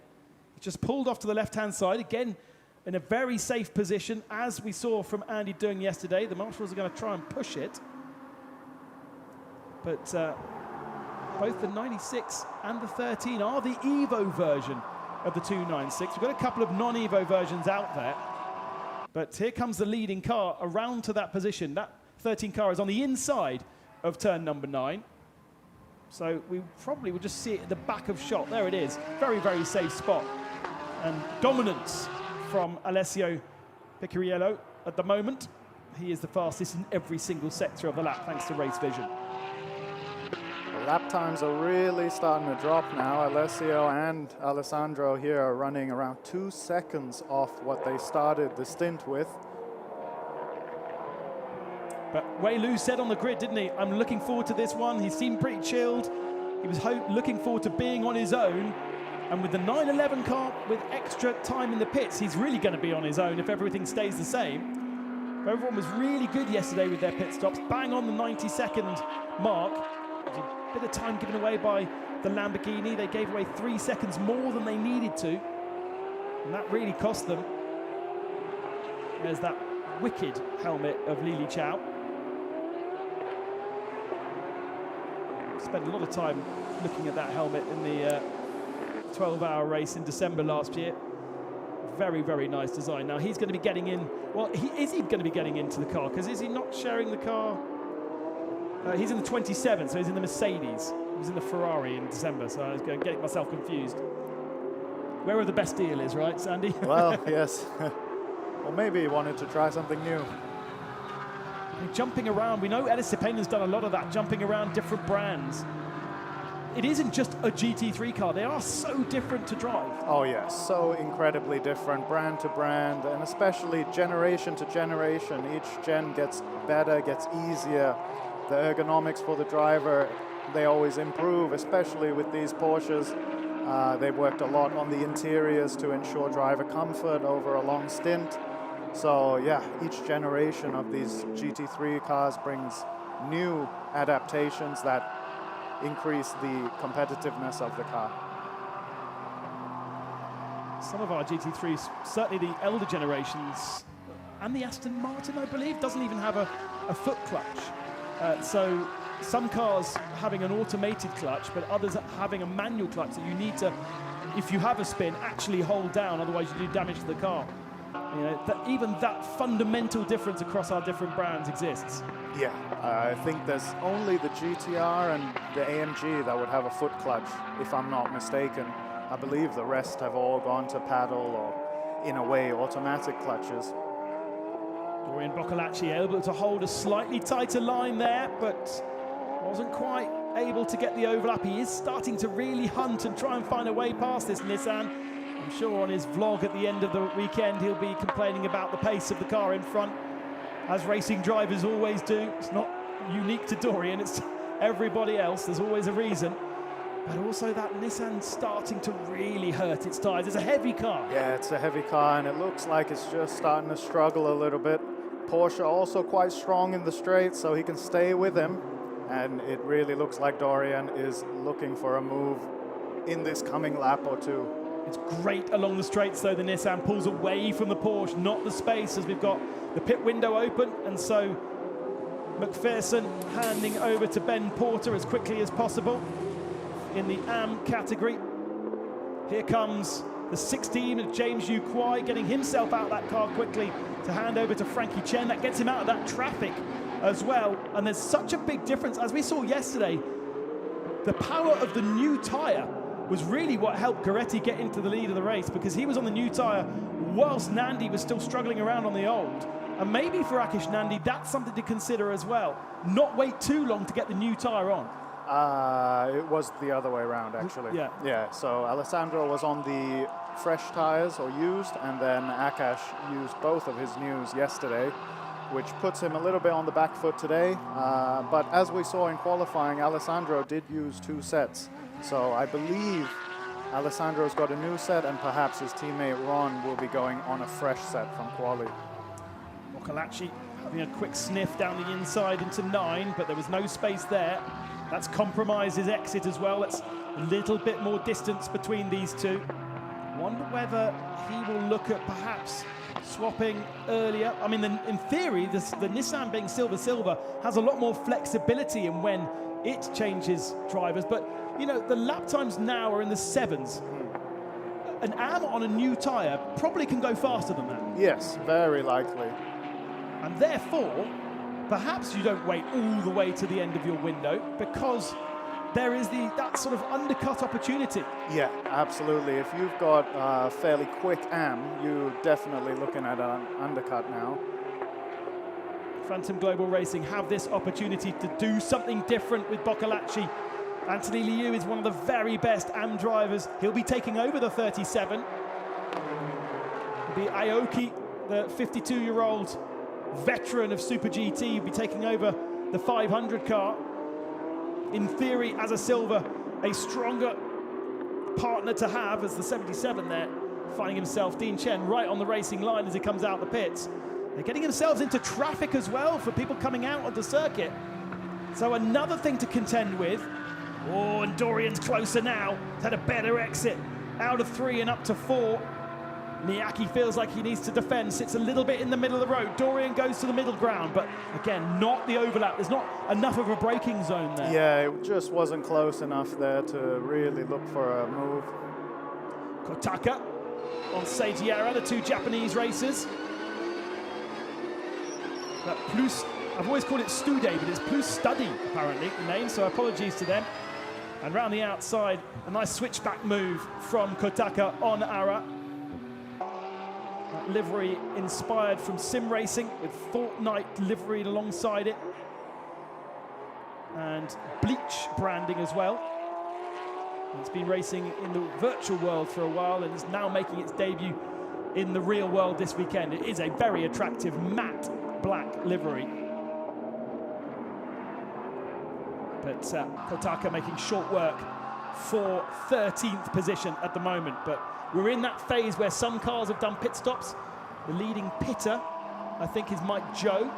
It just pulled off to the left-hand side, again, in a very safe position, as we saw from Andy doing yesterday. The marshals are going to try and push it. But both the 96 and the 13 are the Evo version of the 296. We've got a couple of non-Evo versions out there. But here comes the leading car around to that position. That 13 car is on the inside of turn number 9. So we probably will just see it at the back of shot. There it is. Very, very safe spot. And dominance from Alessio Piccirillo at the moment. He is the fastest in every single sector of the lap, thanks to Race Vision. The lap times are really starting to drop now. Alessio and Alessandro here are running around 2 seconds off what they started the stint with. But Wei Lu said on the grid, didn't he? I'm looking forward to this one. He seemed pretty chilled. He was looking forward to being on his own. And with the 911 car with extra time in the pits, he's really going to be on his own if everything stays the same. But everyone was really good yesterday with their pit stops. Bang on the 90-second mark. A bit of time given away by the Lamborghini. They gave away 3 seconds more than they needed to. And that really cost them. There's that wicked helmet of Lili Chao. Spent a lot of time looking at that helmet in the 12-hour race in December last year. Very, very nice design. Now he's going to be getting in. Well, is he going to be getting into the car? Because is he not sharing the car? He's in the 27, so he's in the Mercedes. He was in the Ferrari in December, so I was getting myself confused. Where the best deal is, right, Sandy? Well, yes. Well, maybe he wanted to try something new. Jumping around, we know Ellis Sepang has done a lot of that, jumping around different brands. It isn't just a GT3 car, they are so different to drive. Oh yes, so incredibly different, brand to brand, and especially generation to generation. Each gen gets better, gets easier. The ergonomics for the driver, they always improve, especially with these Porsches. They've worked a lot on the interiors to ensure driver comfort over a long stint. So yeah, each generation of these GT3 cars brings new adaptations that increase the competitiveness of the car. Some of our GT3s, certainly the elder generations, and the Aston Martin, I believe, doesn't even have a foot clutch. So some cars having an automated clutch, but others having a manual clutch that you need to, if you have a spin, actually hold down, otherwise you do damage to the car. You know, even that fundamental difference across our different brands exists. Yeah, I think there's only the GTR and the AMG that would have a foot clutch, if I'm not mistaken. I believe the rest have all gone to paddle or, in a way, automatic clutches. Dorian Boccolacci able to hold a slightly tighter line there, but wasn't quite able to get the overlap. He is starting to really hunt and try and find a way past this Nissan. I'm sure on his vlog at the end of the weekend he'll be complaining about the pace of the car in front, as racing drivers always do. It's not unique to Dorian, it's everybody else. There's always a reason. But also that Nissan starting to really hurt its tyres. It's a heavy car. Yeah, it's a heavy car, and it looks like it's just starting to struggle a little bit. Porsche also quite strong in the straight, so he can stay with him. And it really looks like Dorian is looking for a move in this coming lap or two. It's great along the straights, though. The Nissan pulls away from the Porsche, not the space, as we've got the pit window open. And so McPherson handing over to Ben Porter as quickly as possible in the AM category. Here comes the 16 of James Yu Kwai, getting himself out of that car quickly to hand over to Frankie Chen. That gets him out of that traffic as well. And there's such a big difference. As we saw yesterday, the power of the new tyre was really what helped Goretti get into the lead of the race, because he was on the new tyre whilst Nandi was still struggling around on the old. And maybe for Rakesh Nandi, that's something to consider as well. Not wait too long to get the new tyre on. It was the other way around, actually. Yeah. Yeah, so Alessandro was on the fresh tyres, or used, and then Akash used both of his news yesterday, which puts him a little bit on the back foot today. But as we saw in qualifying, Alessandro did use 2 sets. So I believe Alessandro's got a new set, and perhaps his teammate Ron will be going on a fresh set from quali. Boccolacci Having a quick sniff down the inside into 9, but there was no space there. That's compromised his exit as well. That's a little bit more distance between these two. Wonder whether he will look at perhaps swapping earlier. I mean, in theory, the Nissan being silver has a lot more flexibility in when it changes drivers. But, you know, the lap times now are in the 7s. An AM on a new tyre probably can go faster than that. Yes, very likely. And therefore, perhaps you don't wait all the way to the end of your window because there is that sort of undercut opportunity. Yeah, absolutely. If you've got a fairly quick AM, you're definitely looking at an undercut now. Phantom Global Racing have this opportunity to do something different with Boccolacci. Anthony Liu is one of the very best AM drivers. He'll be taking over the 37. It'll be Aoki, the 52-year-old veteran of Super GT, will be taking over the 500 car. In theory, as a silver, a stronger partner to have as the 77 there, finding himself, Dean Chen, right on the racing line as he comes out the pits. They're getting themselves into traffic as well for people coming out of the circuit. So another thing to contend with. Oh, and Dorian's closer now. He's had a better exit. Out of 3 and up to 4. Miyake feels like he needs to defend, sits a little bit in the middle of the road. Dorian goes to the middle ground, but again, not the overlap. There's not enough of a braking zone there. Yeah, it just wasn't close enough there to really look for a move. Kotaka on Seiji, the 2 Japanese racers. That Plus, I've always called it Stude, but it's Plus Study, apparently, the name, so apologies to them. And round the outside, a nice switchback move from Kotaka on Ara. That livery inspired from sim racing with Fortnite livery alongside it. And Bleach branding as well. It's been racing in the virtual world for a while and is now making its debut in the real world this weekend. It is a very attractive matte black livery. But Kotaka making short work for 13th position at the moment. But we're in that phase where some cars have done pit stops. The leading pitter, I think, is Mike Joe.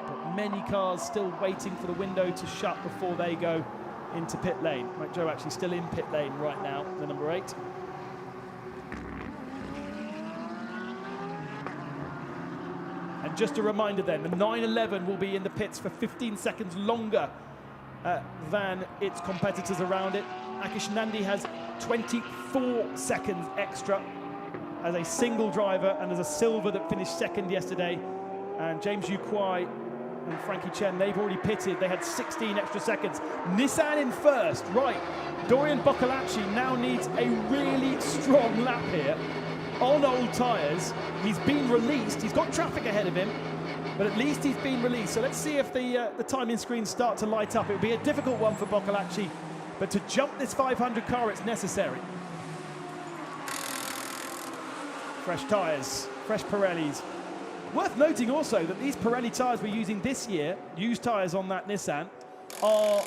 But many cars still waiting for the window to shut before they go into pit lane. Mike Joe actually still in pit lane right now, the number 8. And just a reminder then, the 911 will be in the pits for 15 seconds longer than its competitors around it. Akish Nandi has 24 seconds extra as a single driver and as a silver that finished second yesterday. And James Yu Kwai and Frankie Chen, they've already pitted. They had 16 extra seconds. Nissan in first, right. Dorian Boccolacci now needs a really strong lap here on old tyres. He's been released. He's got traffic ahead of him, but at least he's been released. So let's see if the timing screens start to light up. It'll be a difficult one for Boccolacci, but to jump this 500 car, it's necessary. Fresh tyres, fresh Pirellis. Worth noting also that these Pirelli tyres we're using this year, used tyres on that Nissan, are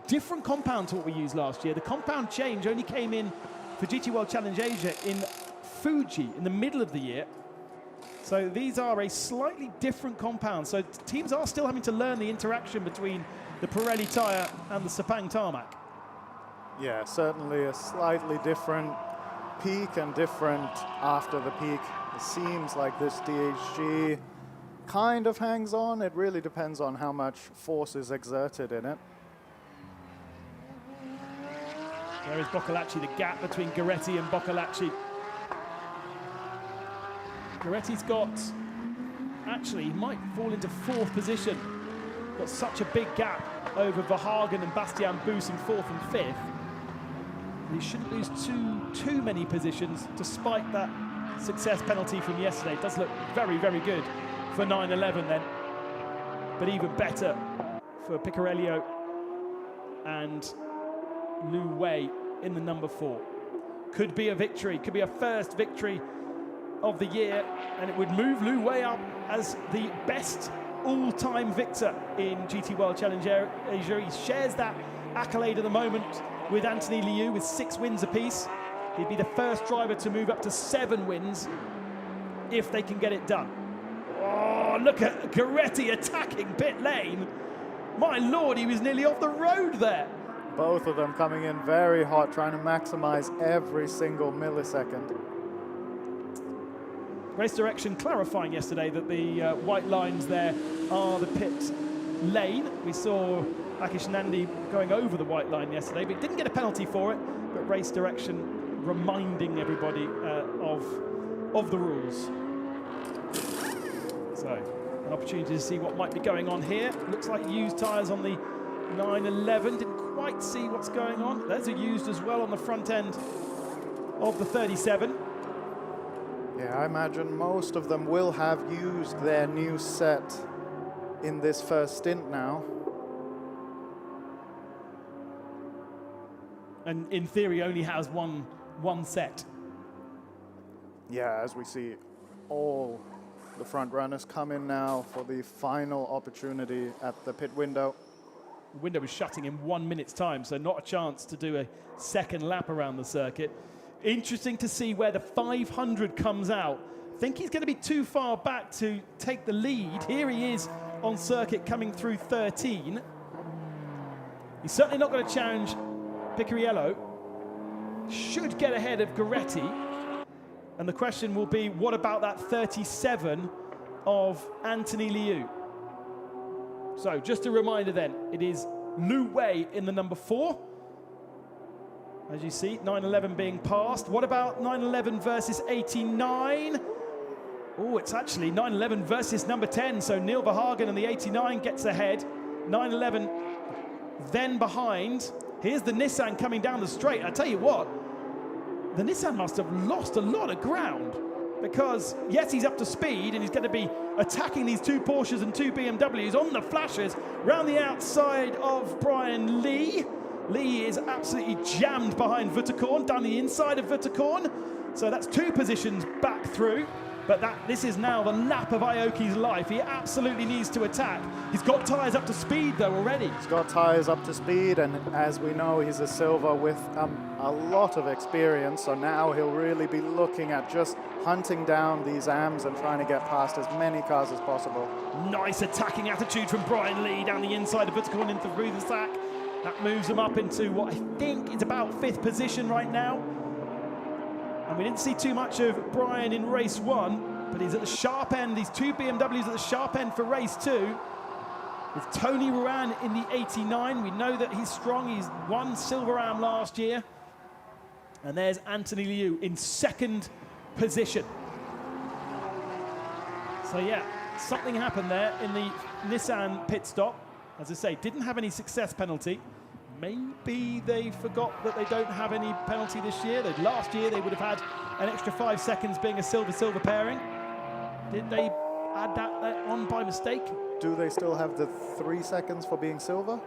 different compound to what we used last year. The compound change only came in for GT World Challenge Asia in Fuji in the middle of the year. So these are a slightly different compound. So teams are still having to learn the interaction between the Pirelli tyre and the Sepang tarmac. Yeah, certainly a slightly different peak and different after the peak. It seems like this DHG kind of hangs on. It really depends on how much force is exerted in it. There is Boccolacci, the gap between Gueretti and Boccolacci. Gueretti's got, actually, he might fall into 4th position. Got such a big gap over Verhagen and Bastian Boos in 4th and 5th. He shouldn't lose too many positions despite that success penalty from yesterday. It does look very, very good for 911 then. But even better for Picarello and Lu Wei in the number 4. Could be a victory, could be a first victory of the year, and it would move Lu Wei up as the best all-time victor in GT World Challenge Asia. He shares that accolade at the moment with Anthony Liu with 6 wins apiece. He'd be the first driver to move up to 7 wins if they can get it done. Oh, Oh, look at Goretti attacking pit lane. My Lord, he was nearly off the road there. Both of them coming in very hot, trying to maximize every single millisecond. Race direction clarifying yesterday that the white lines there are the pit lane. We saw Akish Nandi going over the white line yesterday, but didn't get a penalty for it. But race direction reminding everybody of the rules. So an opportunity to see what might be going on here. Looks like used tyres on the 911. Didn't quite see what's going on. Those are used as well on the front end of the 37. Yeah, I imagine most of them will have used their new set in this first stint now. And in theory only has one set. Yeah, as we see all the front runners come in now for the final opportunity at the pit window. The window was shutting in 1 minute's time, so not a chance to do a second lap around the circuit. Interesting to see where the 500 comes out. I think he's going to be too far back to take the lead. Here he is on circuit coming through 13. He's certainly not going to challenge Picariello. Should get ahead of Goretti. And the question will be, what about that 37 of Anthony Liu? So just a reminder then, it is Lu Wei in the number 4. As you see, 911 being passed. What about 911 versus 89? Oh, it's actually 911 versus number 10. So Neil Verhagen and the 89 gets ahead. 911 then behind. Here's the Nissan coming down the straight. I tell you what, the Nissan must have lost a lot of ground, because yes, he's up to speed and he's going to be attacking these 2 Porsches and 2 BMWs on the flashers round the outside of Brian Lee. Lee is absolutely jammed behind Wutterkorn, down the inside of Wutterkorn. So that's 2 positions back through. But this is now the lap of Aoki's life. He absolutely needs to attack. He's got tyres up to speed though already. He's got tyres up to speed, and as we know, he's a silver with a lot of experience. So now he'll really be looking at just hunting down these AMs and trying to get past as many cars as possible. Nice attacking attitude from Brian Lee down the inside of Wutterkorn into through the sack. That moves him up into what I think is about 5th position right now. And we didn't see too much of Brian in race 1, but he's at the sharp end. These 2 BMWs at the sharp end for race 2. With Tony Ruan in the 89. We know that he's strong. He's won Silver Am last year. And there's Anthony Liu in 2nd position. So yeah, something happened there in the Nissan pit stop. As I say, didn't have any success penalty. Maybe they forgot that they don't have any penalty this year. Last year they would have had an extra 5 seconds being a silver-silver pairing. Did they add that on by mistake? Do they still have the 3 seconds for being silver?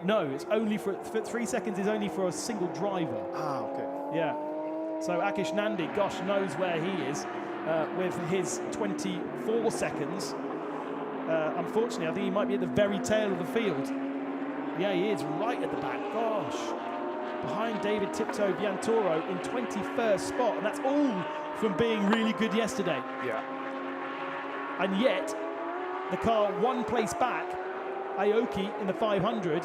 No, it's only for 3 seconds is only for a single driver. Ah, okay. Yeah. So Akish Nandi, gosh knows where he is with his 24 seconds. Unfortunately, I think he might be at the very tail of the field. Yeah, he is right at the back. Gosh. Behind David Tiptoe Biantoro in 21st spot. And that's all from being really good yesterday. Yeah. And yet, the car 1 place back, Aoki in the 500,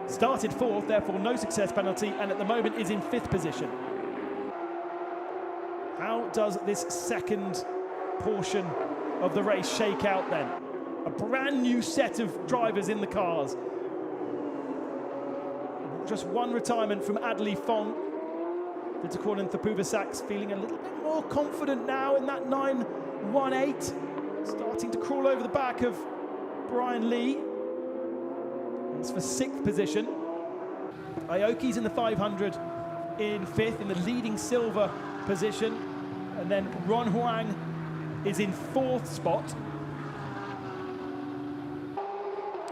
started 4th, therefore no success penalty, and at the moment is in 5th position. How does this second portion of the race shake out then? A brand new set of drivers in the cars. Just 1 retirement from Adley Fong. Wutterkorn and Thapuvasaks feeling a little bit more confident now in that 918. Starting to crawl over the back of Brian Lee. That's for 6th position. Aoki's in the 500 in 5th, in the leading silver position. And then Ron Huang is in 4th spot.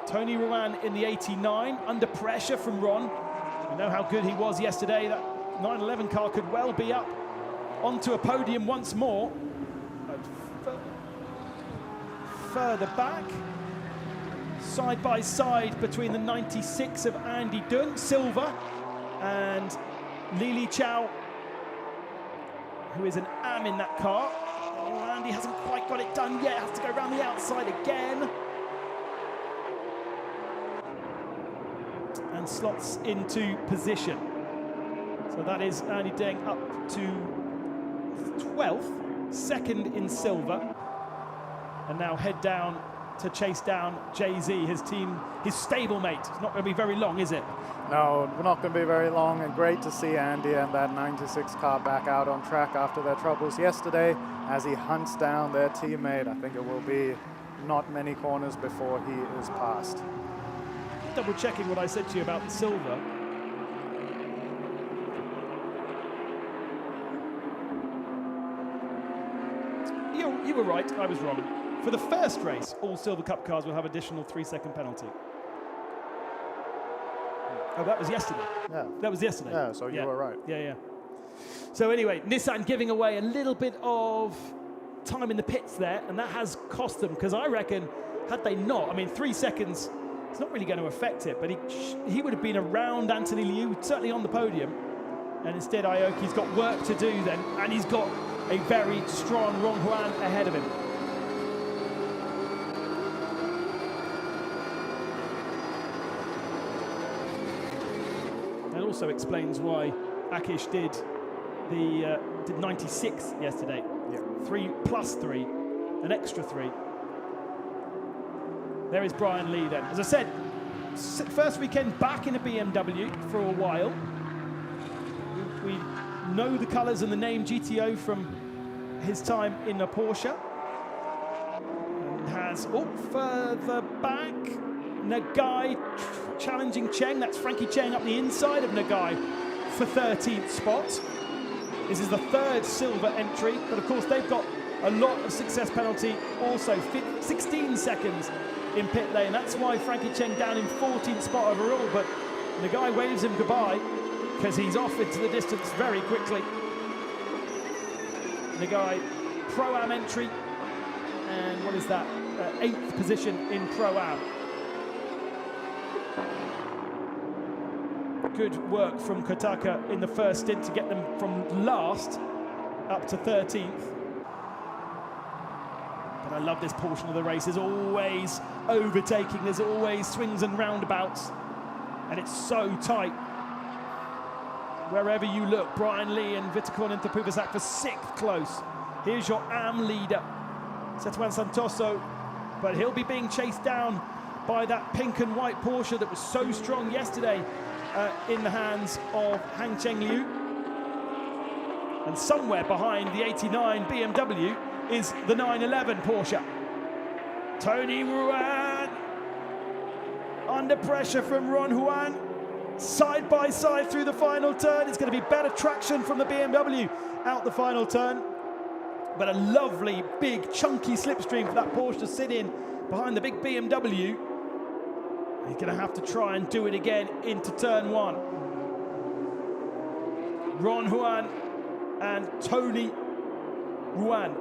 Tony Ruan in the 89, under pressure from Ron. We know how good he was yesterday. That 911 car could well be up onto a podium once more. Further back, side by side between the 96 of Andy Dunn, silver, and Lili Chow, who is an AM in that car. Oh, Andy hasn't quite got it done yet. Has to go around the outside again. And slots into position. So that is Andy Deng up to 12th, second in silver. And now head down to chase down Jay-Z, his team, his stablemate. It's not going to be very long, is it? No, we're not going to be very long, and great to see Andy and that 96 car back out on track after their troubles yesterday as he hunts down their teammate. I think it will be not many corners before he is passed. Double checking what I said to you about the silver. You were right, I was wrong. For the first race, all Silver Cup cars will have additional 3-second penalty. Oh, that was yesterday. Yeah. That was yesterday. Yeah, so you were right. Yeah. So anyway, Nissan giving away a little bit of time in the pits there, and that has cost them, because I reckon, had they not, I mean, 3 seconds, it's not really going to affect it, but he would have been around Anthony Liu, certainly on the podium, and instead Aoki's got work to do then, and he's got a very strong Ron Juan ahead of him. That also explains why Akish did 96 yesterday. Yeah. 3 plus 3, an extra 3. There is Brian Lee then. As I said, first weekend back in a BMW for a while. We know the colours and the name GTO from his time in a Porsche. And has, further back, Nagai challenging Cheng. That's Frankie Cheng up the inside of Nagai for 13th spot. This is the third silver entry, but of course they've got a lot of success penalty also, 16 seconds in pit lane. That's why Frankie Cheng down in 14th spot overall, but Nagai waves him goodbye because he's off into the distance very quickly. Nagai, Pro-Am entry, and what is that? 8th position in Pro-Am. Good work from Kotaka in the first stint to get them from last up to 13th. But I love this portion of the race. There's always overtaking, there's always swings and roundabouts, and it's so tight. Wherever you look, Brian Lee and Vitokonen Tapuvasak for 6th close. Here's your AM leader, Setuan Santoso, but he'll be being chased down by that pink and white Porsche that was so strong yesterday in the hands of Han Cheng Liu. And somewhere behind the 89 BMW is the 911 Porsche. Tony Ruan under pressure from Ron Juan. Side by side through the final turn. It's going to be better traction from the BMW out the final turn. But a lovely, big, chunky slipstream for that Porsche to sit in behind the big BMW. He's going to have to try and do it again into turn 1. Ron Juan and Tony Ruan.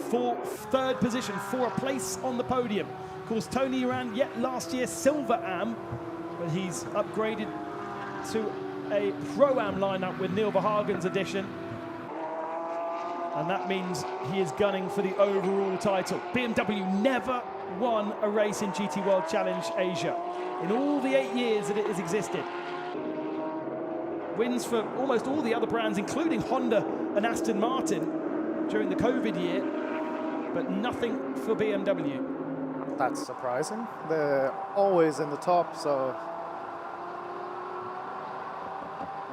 For 3rd position, for a place on the podium. Of course, Tony Ruan, yet last year Silver Am, but he's upgraded to a Pro-Am lineup with Neil Verhagen's addition. And that means he is gunning for the overall title. BMW never won a race in GT World Challenge Asia in all the 8 years that it has existed. Wins for almost all the other brands, including Honda and Aston Martin during the COVID year, but nothing for BMW. That's surprising. They're always in the top, so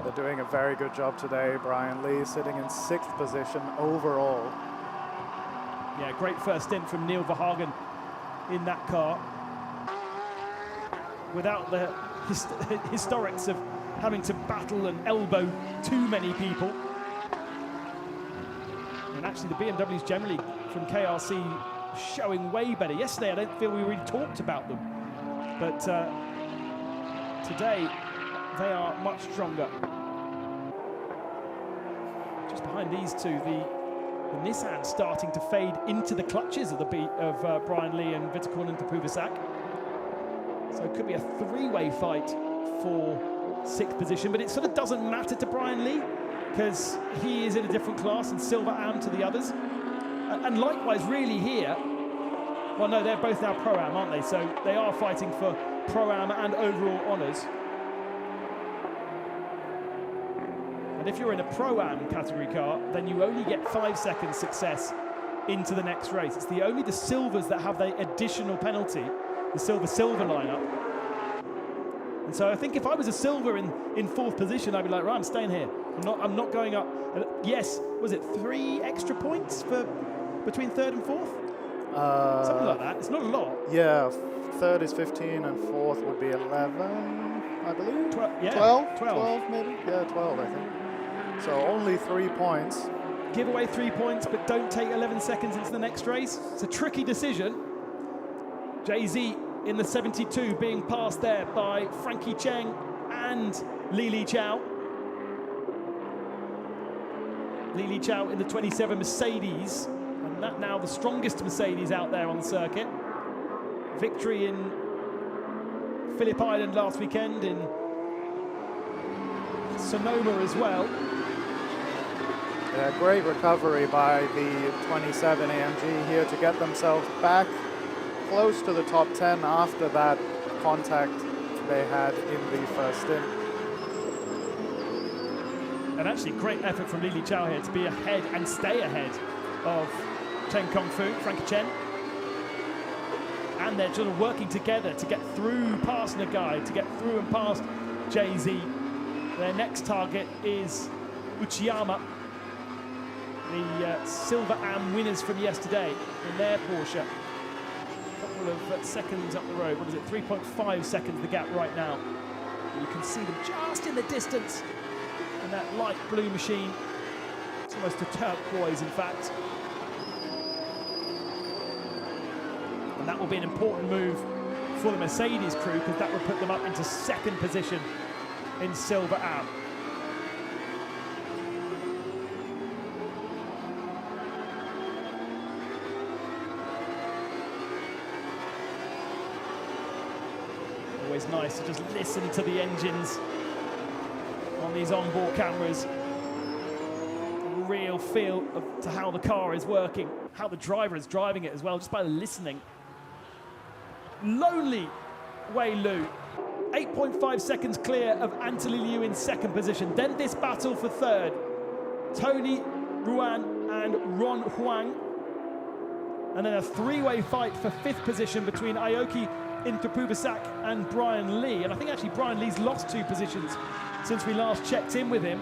they're doing a very good job today. Brian Lee sitting in 6th position overall. Yeah, great first stint from Neil Verhagen in that car. Without the historics of having to battle and elbow too many people. And actually the BMWs generally from KRC showing way better. Yesterday I don't feel we really talked about them, but today they are much stronger. Just behind these two, the Nissan starting to fade into the clutches of Brian Lee and Vitokonen Tapuvasak. So it could be a 3-way fight for 6th position, but it sort of doesn't matter to Brian Lee because he is in a different class and Silver Am to the others. And likewise, really here, well, no, they're both now Pro-Am, aren't they? So they are fighting for Pro-Am and overall honours. And if you're in a Pro-Am category car, then you only get 5 seconds success into the next race. It's only the silvers that have the additional penalty, the silver lineup. And so I think if I was a silver in 4th position, I'd be like, right, I'm staying here. I'm not going up. Yes, was it 3 extra points for between 3rd and 4th? Something like that. It's not a lot. Yeah, 3rd is 15 and 4th would be 11, I believe. 12 maybe? Yeah, 12 I think. So only 3 points. Give away 3 points, but don't take 11 seconds into the next race. It's a tricky decision. Jay-Z in the 72 being passed there by Frankie Cheng and Li Chao. Li Chao in the 27 Mercedes, and that now the strongest Mercedes out there on the circuit. Victory in Phillip Island last weekend, in Sonoma as well. Yeah, great recovery by the 27 AMG here to get themselves back close to the top 10 after that contact they had in the first stint. And actually great effort from Li Chao here to be ahead and stay ahead of Chen Kung-Fu, Frankie Chen. And they're sort of working together to get through past Nagai, to get through and past Jay-Z. Their next target is Uchiyama, the Silver Am winners from yesterday in their Porsche. A couple of seconds up the road. What is it? 3.5 seconds the gap right now. You can see them just in the distance in that light blue machine. It's almost a turquoise, in fact. And that will be an important move for the Mercedes crew because that will put them up into 2nd position in Silver Am. Always nice to just listen to the engines on these onboard cameras. A real feel to how the car is working, how the driver is driving it as well, just by listening. Lonely Wei Lu, 8.5 seconds clear of Anthony Liu in 2nd position. Then this battle for 3rd, Tony Ruan and Ron Huang. And then a 3-way fight for 5th position between Aoki Intrapubasak and Brian Lee. And I think actually Brian Lee's lost 2 positions since we last checked in with him,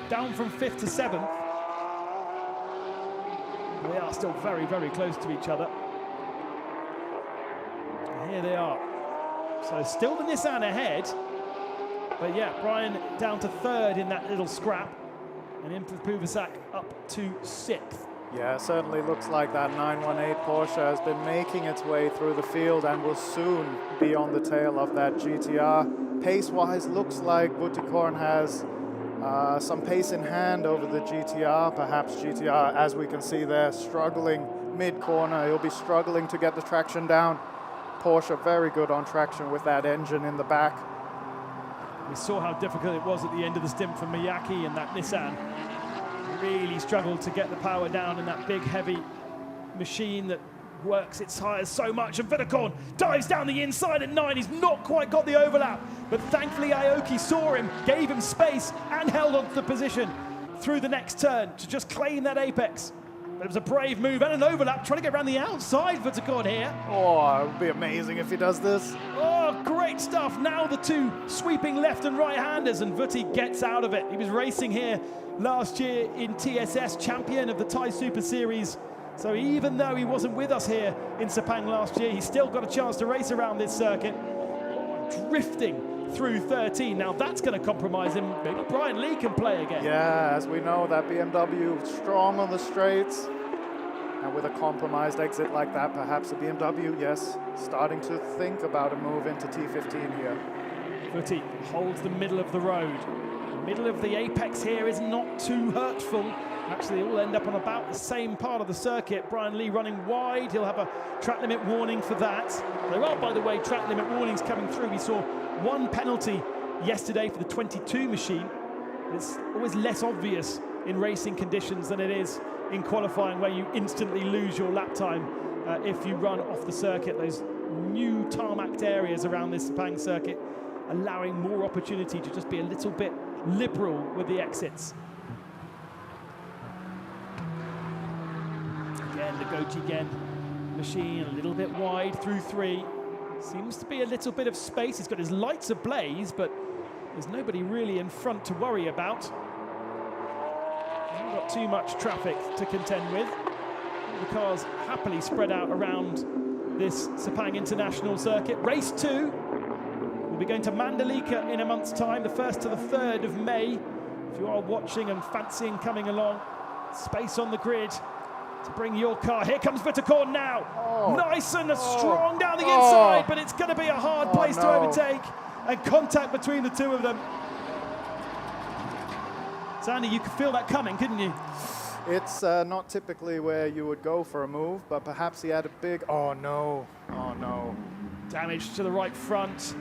down from 5th to 7th. They are still very, very close to each other. And here they are. So still the Nissan ahead, but yeah, Brian down to 3rd in that little scrap, and Intrapubasak up to 6th. Yeah, it certainly looks like that 918 Porsche has been making its way through the field and will soon be on the tail of that GTR. Pace-wise, looks like Buttikorn has some pace in hand over the GTR. Perhaps GTR, as we can see there, struggling mid-corner. He'll be struggling to get the traction down. Porsche very good on traction with that engine in the back. We saw how difficult it was at the end of the stint for Miyake and that Nissan. Really struggled to get the power down in that big, heavy machine that works its tyres so much. And Buttikorn dives down the inside at 9. He's not quite got the overlap, but thankfully Aoki saw him, gave him space, and held on to the position through the next turn to just claim that apex. But it was a brave move and an overlap, trying to get around the outside for Buttikorn here. Oh, it would be amazing if he does this. Oh, great stuff. Now the 2 sweeping left and right-handers, and Vutti gets out of it. He was racing here last year in TSS, champion of the Thai Super Series. So even though he wasn't with us here in Sepang last year, he's still got a chance to race around this circuit. Drifting through 13. Now that's going to compromise him. Maybe Brian Lee can play again. Yeah, as we know, that BMW strong on the straights. And with a compromised exit like that, perhaps the BMW, yes, starting to think about a move into T15 here. Vutti holds the middle of the road. The middle of the apex here is not too hurtful. Actually, it will end up on about the same part of the circuit. Brian Lee running wide. He'll have a track limit warning for that. There are, by the way, track limit warnings coming through. We saw 1 penalty yesterday for the 22 machine. It's always less obvious in racing conditions than it is in qualifying, where you instantly lose your lap time if you run off the circuit. Those new tarmacked areas around this Sepang circuit allowing more opportunity to just be a little bit liberal with the exits. Again, the Gojigen machine a little bit wide through 3. Seems to be a little bit of space. He's got his lights ablaze, but there's nobody really in front to worry about. Not too much traffic to contend with. The cars happily spread out around this Sepang International Circuit. Race 2 will be going to Mandalika in a month's time, the 1st to the 3rd of May. If you are watching and fancying coming along, space on the grid to bring your car. Here comes Vitakorn now. Nice and strong down the inside, but it's going to be a hard place to overtake, and contact between the two of them. So Andy, you could feel that coming, couldn't you? It's not typically where you would go for a move, but perhaps he had a big, oh no. Damage to the right front.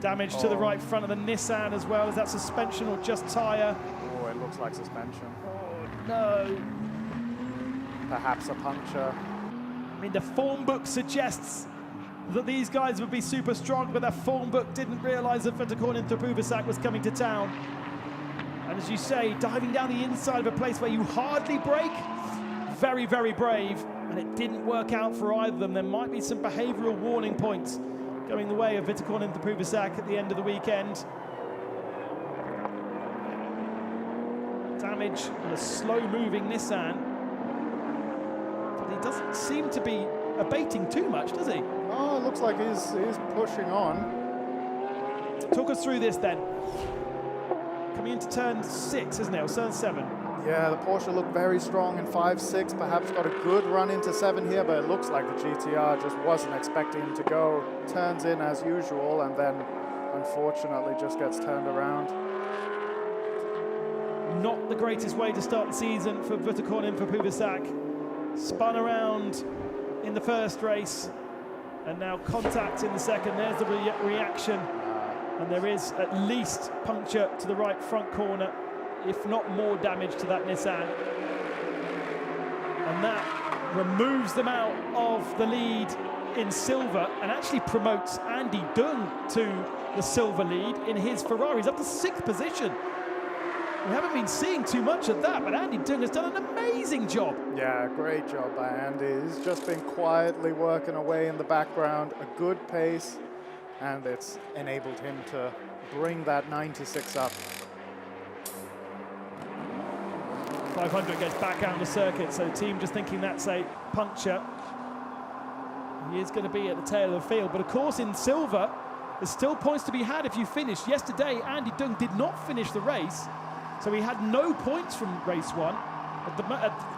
Damage to the right front of the Nissan as well. Is that suspension or just tyre? Oh, it looks like suspension. Oh no. Perhaps a puncture. I mean, the form book suggests that these guys would be super strong, but their form book didn't realise that Vitakorn and Tupuvasak was coming to town. And as you say, diving down the inside of a place where you hardly brake, very, very brave, and it didn't work out for either of them. There might be some behavioural warning points going the way of Vitakorn and Tupuvasak at the end of the weekend. Damage on a slow-moving Nissan. But he doesn't seem to be abating too much, does he? Oh, it looks like he's pushing on. Talk us through this then. Coming into turn 6, isn't it, or turn 7? Yeah, the Porsche looked very strong in 5-6, perhaps got a good run into 7 here, but it looks like the GTR just wasn't expecting him to go. Turns in as usual, and then unfortunately just gets turned around. Not the greatest way to start the season for Vitakorn and for Tupuvasak. Spun around in the first race, and now contact in the second. There's the reaction, and there is at least puncture to the right front corner, if not more damage to that Nissan. And that removes them out of the lead in silver and actually promotes Andy Dung to the silver lead in his Ferrari. He's up to 6th position. We haven't been seeing too much of that, but Andy Dung has done an amazing job. Yeah, great job by Andy. He's just been quietly working away in the background, a good pace, and it's enabled him to bring that 96 up. 500 gets back out of the circuit, so the team just thinking that's a puncture. He is going to be at the tail of the field, but of course in silver, there's still points to be had if you finish. Yesterday, Andy Dung did not finish the race, so he had no points from race 1.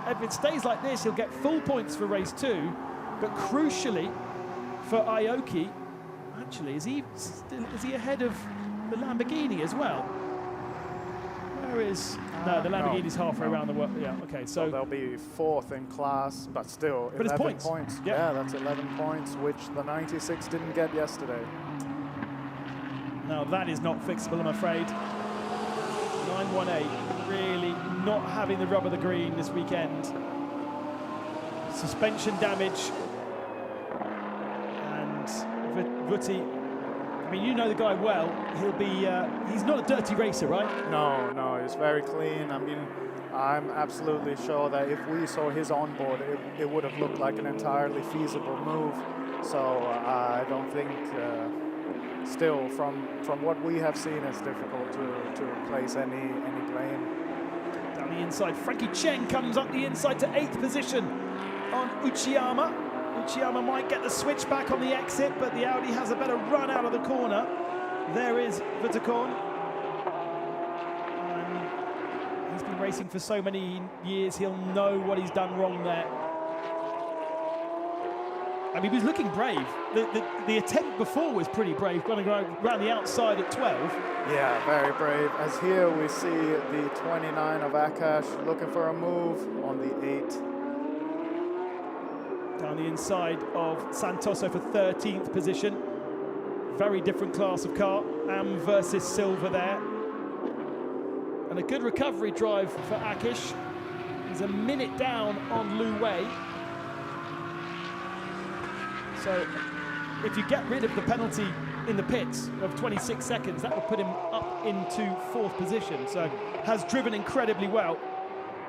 If it stays like this, he'll get full points for race 2, but crucially for Aoki, actually, is he ahead of the Lamborghini as well? Where is... No, the Lamborghini's halfway around the world. Yeah, okay, so they'll be 4th in class, but still, but 11 it's points. Yep. Yeah, that's 11 points, which the 96 didn't get yesterday. Now that is not fixable, I'm afraid. 918, really not having the rub of the green this weekend. Suspension damage. And Vutti, I mean, you know the guy well. He'll be, he's not a dirty racer, right? No, he's very clean. I mean, I'm absolutely sure that if we saw his onboard, it would have looked like an entirely feasible move. So I don't think, still, from what we have seen, it's difficult to place any blame. Down the inside, Frankie Cheng comes up the inside to 8th position on Uchiyama. Uchiyama might get the switch back on the exit, but the Audi has a better run out of the corner. There is Vitakorn. He's been racing for so many years, he'll know what he's done wrong there. I mean, he was looking brave. The attempt before was pretty brave, going to go around the outside at 12. Yeah, very brave. As here we see the 29 of Akash looking for a move on the 8. Down the inside of Santoso for 13th position. Very different class of car. versus silver there. And a good recovery drive for Akish. He's a minute down on Lu Wei. So if you get rid of the penalty in the pits of 26 seconds, that would put him up into 4th position. So has driven incredibly well,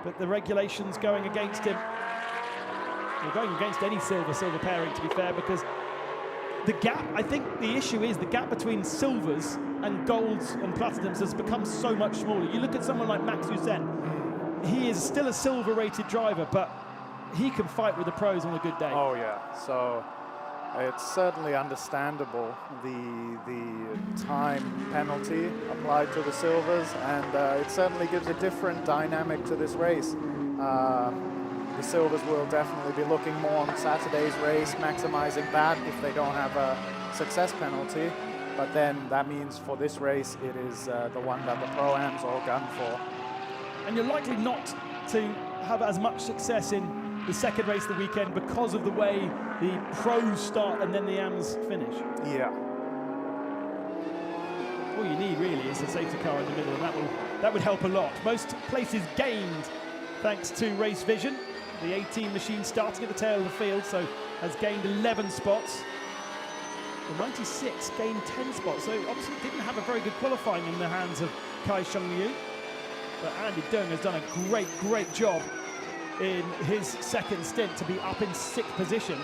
but the regulations going against him. Well, going against any silver pairing, to be fair, because the gap, I think the issue is the gap between silvers and golds and platinums has become so much smaller. You look at someone like Max Hussein, he is still a silver-rated driver, but he can fight with the pros on a good day. Oh yeah, so it's certainly understandable the time penalty applied to the silvers, and it certainly gives a different dynamic to this race. The silvers will definitely be looking more on Saturday's race, maximizing that if they don't have a success penalty. But then that means for this race, it is the one that the Pro-Ams all gun for. And you're likely not to have as much success in the second race of the weekend because of the way the pros start and then the AMs finish. Yeah. All you need really is a safety car in the middle, and that would help a lot. Most places gained thanks to race vision. The 18 machine starting at the tail of the field, so has gained 11 spots. The 96 gained 10 spots, so obviously didn't have a very good qualifying in the hands of Kai Sheng-Liu. But Andy Dung has done a great job in his second stint to be up in 6th position.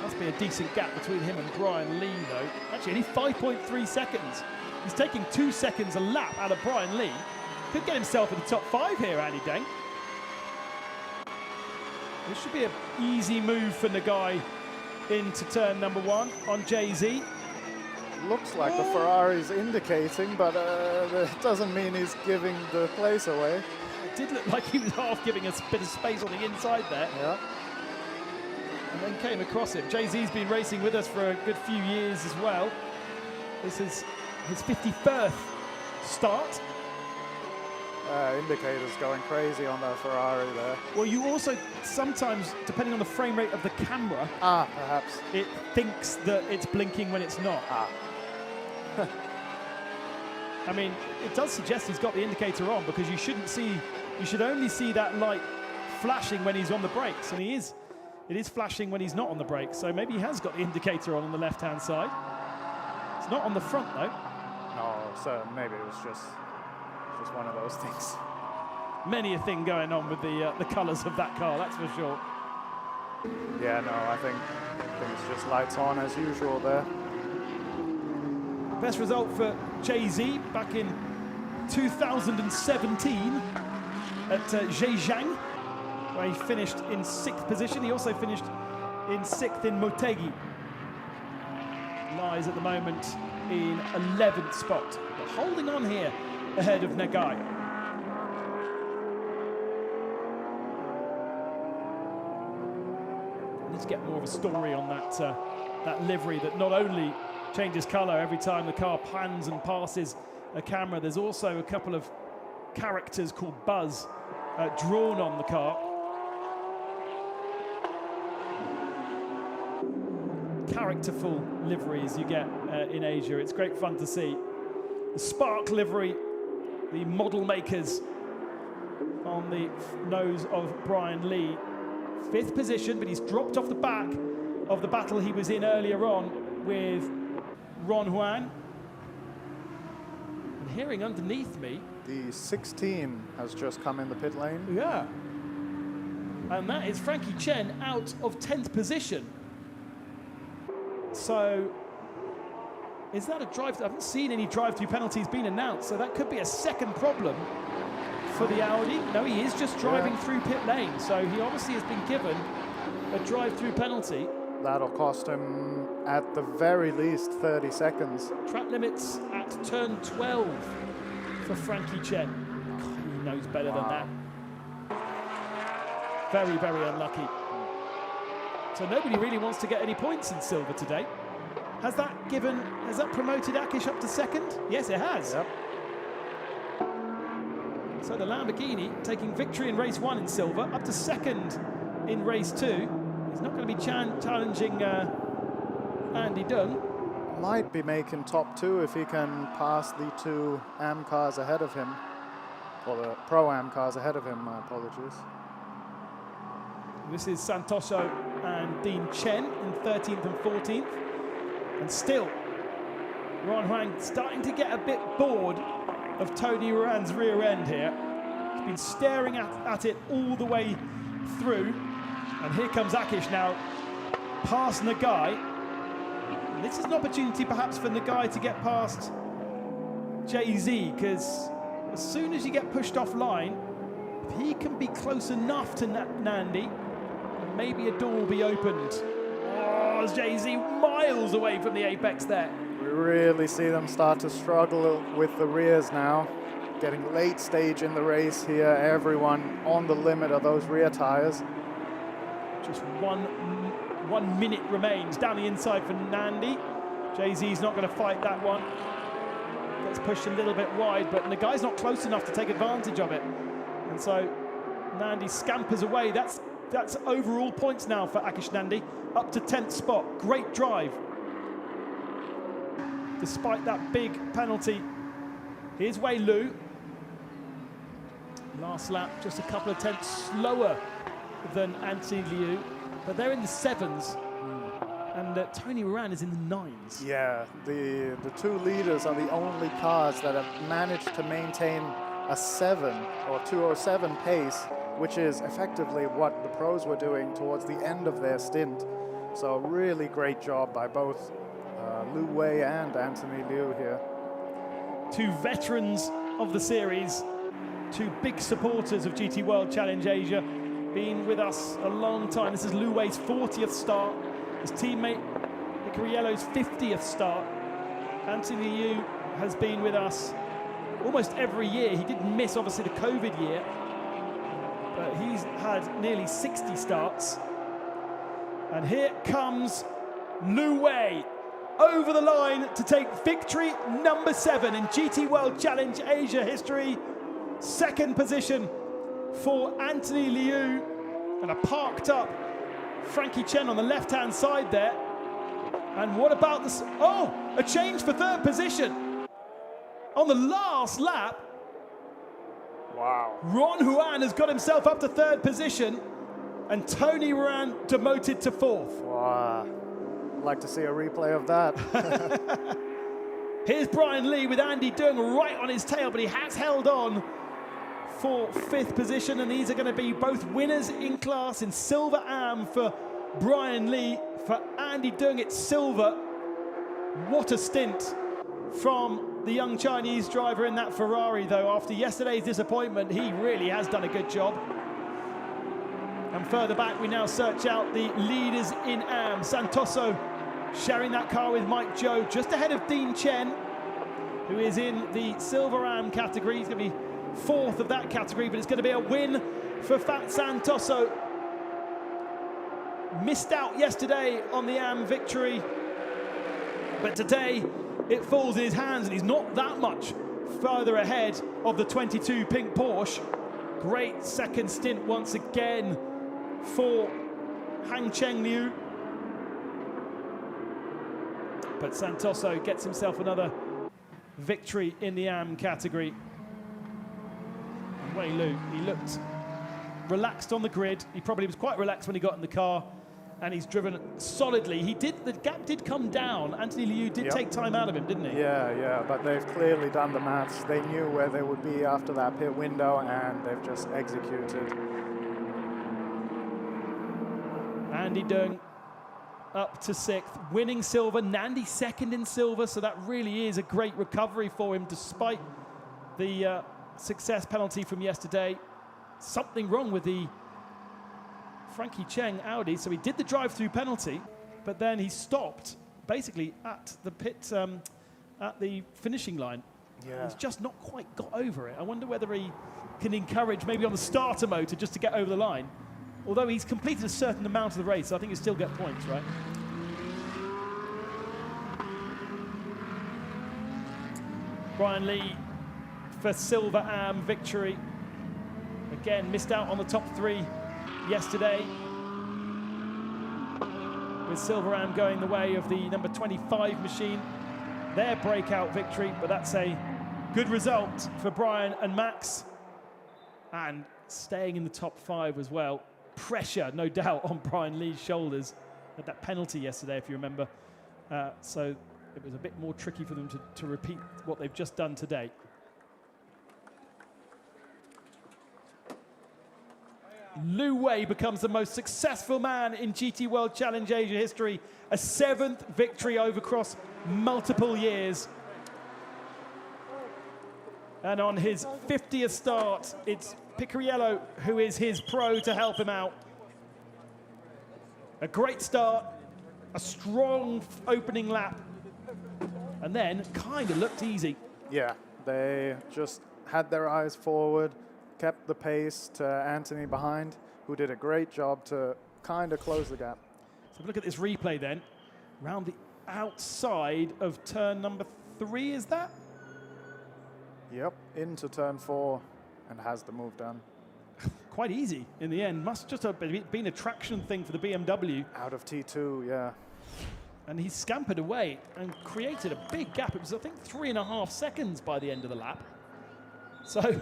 Must be a decent gap between him and Brian Lee, though. Actually, only 5.3 seconds. He's taking 2 seconds a lap out of Brian Lee. Could get himself in the top 5 here, Andy Dung. This should be an easy move for Nagai into turn number 1 on Jay-Z. Looks like the Ferrari's indicating, but it doesn't mean he's giving the place away. It did look like he was half giving us a bit of space on the inside there. Yeah. And then came across him. Jay-Z's been racing with us for a good few years as well. This is his 51st start. Indicators going crazy on the Ferrari there. Well, you also sometimes, depending on the frame rate of the camera, perhaps it thinks that it's blinking when it's not. I mean, it does suggest he's got the indicator on, because you should only see that light flashing when he's on the brakes, and it is flashing when he's not on the brakes, so maybe he has got the indicator on the left-hand side. It's not on the front, though. No, so maybe it was just one of those things. Many a thing going on with the colours of that car, that's for sure. Yeah, no, I think it's just lights on as usual there. Best result for Jay-Z back in 2017 at Zhejiang, where he finished in 6th position. He also finished in 6th in Motegi. Lies at the moment in 11th spot, but holding on here ahead of Nagai. Need to get more of a story on that livery that not only changes colour every time the car pans and passes a camera. There's also a couple of characters called Buzz drawn on the car. Characterful liveries you get in Asia. It's great fun to see. The Spark livery, the model makers on the nose of Brian Lee. 5th position, but he's dropped off the back of the battle he was in earlier on with Ron Huan. And hearing underneath me, the 16 has just come in the pit lane. Yeah. And that is Frankie Chen out of 10th position. So, is that a drive? I haven't seen any drive-through penalties being announced, so that could be a second problem for the Audi. No, he is just driving through pit lane, so he obviously has been given a drive-through penalty. That'll cost him, at the very least, 30 seconds. Track limits at turn 12 for Frankie Chen. God, he knows better than that. Very, very unlucky. So nobody really wants to get any points in silver today. Has that promoted Akish up to 2nd? Yes, it has. Yep. So the Lamborghini taking victory in race 1 in silver, up to 2nd in race 2. He's not going to be challenging Andy Dung. might be making top 2 if he can pass the 2 AM cars ahead of him, or the Pro-Am cars ahead of him, my apologies. This is Santoso and Dean Chen in 13th and 14th. And still, Ron Huang starting to get a bit bored of Tony Moran's rear end here. He's been staring at it all the way through. And here comes Akish now, past Nagai. And this is an opportunity perhaps for Nagai to get past Jay-Z, because as soon as you get pushed offline, if he can be close enough to Nandi, maybe a door will be opened. Oh, Jay-Z miles away from the apex there. We really see them start to struggle with the rears now. Getting late stage in the race here, everyone on the limit of those rear tires. Just one minute remains down the inside for Nandi. Jay-Z's not going to fight that one. Gets pushed a little bit wide, but the guy's not close enough to take advantage of it. And so Nandi scampers away. That's overall points now for Akish Nandi, up to 10th spot. Great drive. Despite that big penalty. Here's Wei Lu. Last lap, just a couple of tenths slower than Anthony Liu, but they're in the 7s, and Tony Moran is in the 9s. Yeah, the 2 leaders are the only cars that have managed to maintain a 7 or 207 pace, which is effectively what the pros were doing towards the end of their stint. So really great job by both Lu Wei and Anthony Liu here. 2 veterans of the series, 2 big supporters of GT World Challenge Asia, been with us a long time. This is Lu Wei's 40th start, his teammate Icariello's 50th start. Anthony Liu has been with us almost every year. He did miss, obviously, the COVID year, but he's had nearly 60 starts. And here comes Lu Wei over the line to take victory number 7 in GT World Challenge Asia history. 2nd position for Anthony Liu, and a parked up Frankie Chen on the left-hand side there. And what about this? Oh, a change for 3rd position on the last lap. Wow. Ron Huan has got himself up to 3rd position, and Tony Moran demoted to 4th. Wow. I'd like to see a replay of that. Here's Brian Lee with Andy doing right on his tail, but he has held on for 5th position, and these are going to be both winners in class in silver AM for Brian Lee, for Andy doing it silver. What a stint from the young Chinese driver in that Ferrari, though. After yesterday's disappointment, he really has done a good job. And further back, we now search out the leaders in AM. Santoso sharing that car with Mike Joe, just ahead of Dean Chen, who is in the silver AM category. He's going to be 4th of that category, but it's going to be a win for Fat Santoso. Missed out yesterday on the AM victory, but today it falls in his hands, and he's not that much further ahead of the 22 pink Porsche. Great 2nd stint once again for Hang Cheng Liu. But Santoso gets himself another victory in the AM category. And Wei Lu, he looked relaxed on the grid. He probably was quite relaxed when he got in the car, and he's driven solidly. The gap did come down. Anthony Liu did take time out of him, didn't he? Yeah, but they've clearly done the maths. They knew where they would be after that pit window, and they've just executed. Andy Dung up to 6th, winning silver. Nandi 2nd in silver, so that really is a great recovery for him despite the success penalty from yesterday. Something wrong with the Frankie Cheng Audi, so he did the drive-through penalty, but then he stopped basically at the pit, at the finishing line. Yeah. He's just not quite got over it. I wonder whether he can encourage maybe on the starter motor just to get over the line. Although he's completed a certain amount of the race, so I think he'll still get points, right? Brian Lee for silver AM victory. Again, missed out on the top 3 yesterday. with Silverham going the way of the number 25 machine. Their breakout victory, but that's a good result for Brian and Max. And staying in the top 5 as well. Pressure, no doubt, on Brian Lee's shoulders. Had that penalty yesterday, if you remember. So it was a bit more tricky for them to repeat what they've just done today. Lu Wei becomes the most successful man in GT World Challenge Asia history. A 7th victory across multiple years. And on his 50th start, it's Picariello who is his pro to help him out. A great start, a strong opening lap, and then kind of looked easy. Yeah, they just had their eyes forward, kept the pace to Anthony behind, who did a great job to kind of close the gap. So look at this replay then. Round the outside of turn number 3, is that? Yep, into turn 4 and has the move done. Quite easy in the end. Must just have been a traction thing for the BMW. Out of T2, yeah. And he scampered away and created a big gap. It was, I think, 3.5 seconds by the end of the lap. So...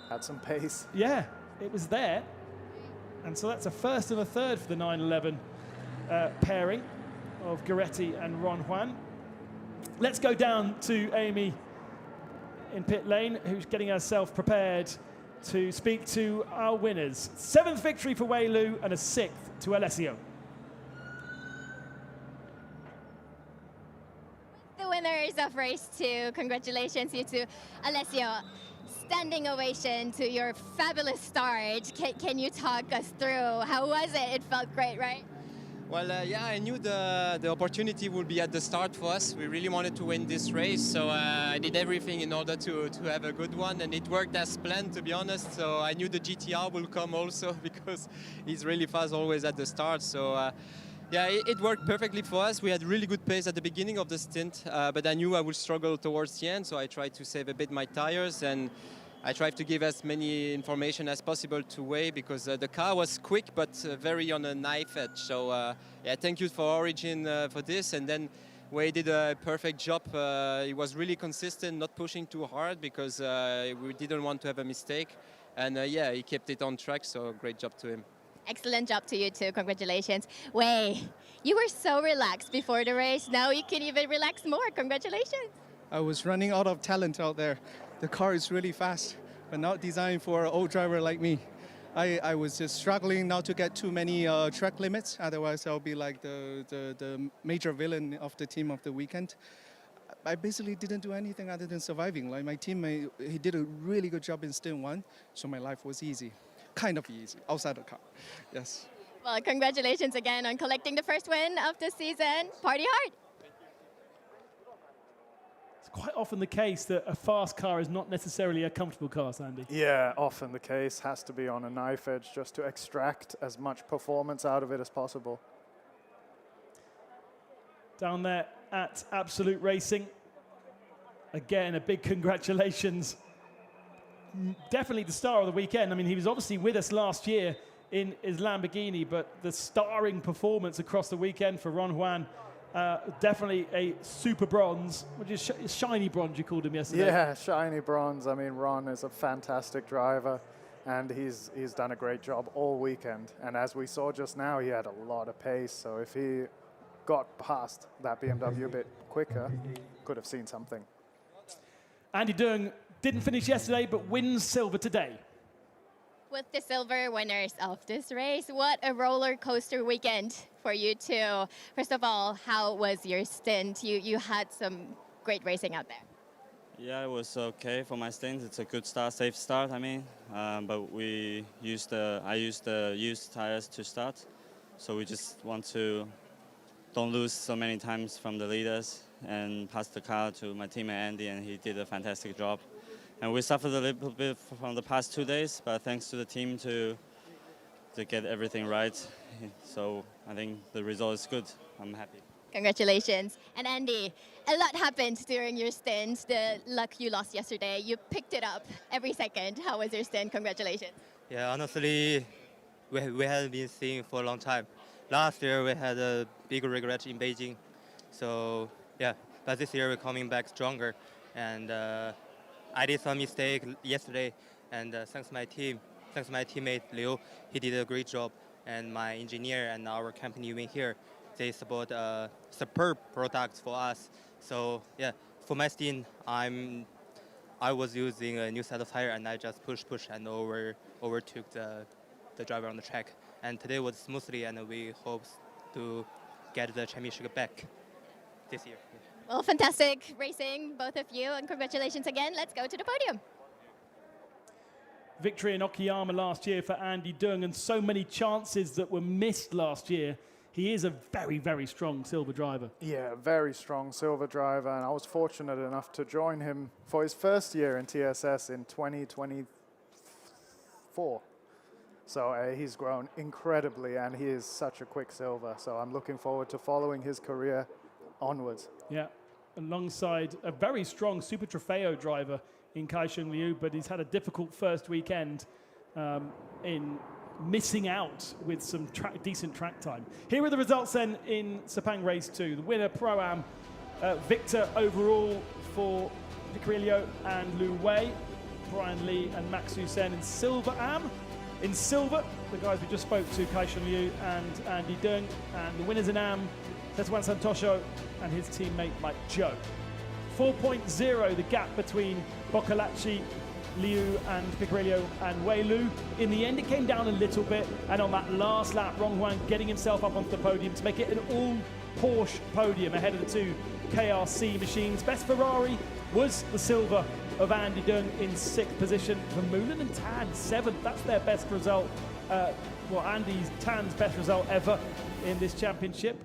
had some pace. Yeah, it was there. And so that's a first and a third for the 911 pairing of Goretti and Ron Juan. Let's go down to Amy in pit lane, who's getting herself prepared to speak to our winners. 7th victory for Wei Lu and a 6th to Alessio. The winners of race 2, congratulations you to Alessio. Standing ovation to your fabulous start. Can you talk us through? How was it? It felt great, right? Well, yeah, I knew the opportunity would be at the start for us. We really wanted to win this race, so I did everything in order to have a good one, and it worked as planned, to be honest. So I knew the GTR will come also because he's really fast always at the start. So yeah, it worked perfectly for us. We had really good pace at the beginning of the stint, but I knew I would struggle towards the end, so I tried to save a bit my tires, and I tried to give as many information as possible to Wei because the car was quick but very on a knife edge. So yeah, thank you for Origin for this. And then Wei did a perfect job. He was really consistent, not pushing too hard because we didn't want to have a mistake. And yeah, he kept it on track, so great job to him. Excellent job to you too, congratulations. Wei, you were so relaxed before the race. Now you can even relax more, congratulations. I was running out of talent out there. The car is really fast, but not designed for an old driver like me. I was just struggling not to get too many track limits, otherwise I'll be like the major villain of the team of the weekend. I basically didn't do anything other than surviving. Like my teammate, he did a really good job in stint 1, so my life was easy. Kind of easy, outside the car, yes. Well, congratulations again on collecting the first win of the season. Party hard. Quite often the case that a fast car is not necessarily a comfortable car, Sandy. Yeah, often the case. Has to be on a knife edge just to extract as much performance out of it as possible. Down there at Absolute Racing. Again, a big congratulations. Definitely the star of the weekend. I mean, he was obviously with us last year in his Lamborghini, but the starring performance across the weekend for Ron Juan, definitely a super bronze, which is shiny bronze you called him yesterday. Yeah, shiny bronze. I mean, Ron is a fantastic driver, and he's done a great job all weekend. And as we saw just now, he had a lot of pace, so if he got past that BMW a bit quicker, could have seen something. Andy Dung didn't finish yesterday, but wins silver today. With the silver winners of this race, what a roller coaster weekend for you two. First of all, how was your stint? You had some great racing out there. Yeah, it was okay for my stint. It's a good start, safe start, I mean. But I used the used tires to start. So we just want to don't lose so many times from the leaders and pass the car to my teammate Andy, and he did a fantastic job. And we suffered a little bit from the past 2 days, but thanks to the team to get everything right. So I think the result is good. I'm happy. Congratulations. And Andy, a lot happened during your stint. The luck you lost yesterday, you picked it up every second. How was your stint? Congratulations. Yeah, honestly, we haven't been seeing for a long time. last year we had a big regret in Beijing. So yeah, but this year we're coming back stronger. And I did some mistake yesterday, and thanks my teammate Liu, he did a great job. And my engineer and our company win here, they support superb products for us. So yeah, for my stint, I was using a new set of tire, and I just push and overtook the driver on the track. And today was smoothly, and we hope to get the championship back this year. Well, fantastic racing, both of you, and congratulations again. Let's go to the podium. Victory in Okayama last year for Andy Dung, and so many chances that were missed last year. He is a very, very strong silver driver. Yeah, very strong silver driver, and I was fortunate enough to join him for his first year in TSS in 2024. So he's grown incredibly, and he is such a quick silver. So I'm looking forward to following his career onwards. Yeah, alongside a very strong Super Trofeo driver in Kai-Sheng Liu, but he's had a difficult first weekend in missing out with some decent track time. Here are the results then in Sepang Race 2. The winner, Pro-Am, Victor overall for Picarillo and Lu Wei, Brian Lee and Max Hussein in Silver Am. In silver, the guys we just spoke to, Kai-Sheng Liu and Andy Dung, and the winners in Am, Tetuan Santosho and his teammate Mike Joe. 4.0 the gap between Boccolacci, Liu and Picarillo and Wei Lu. In the end, it came down a little bit, and on that last lap, Rong Huang getting himself up onto the podium to make it an all Porsche podium ahead of the two KRC machines. Best Ferrari was the silver of Andy Dung in 6th position. Vermeulen and Tan 7th. That's their best result. Well, Tan's best result ever in this championship.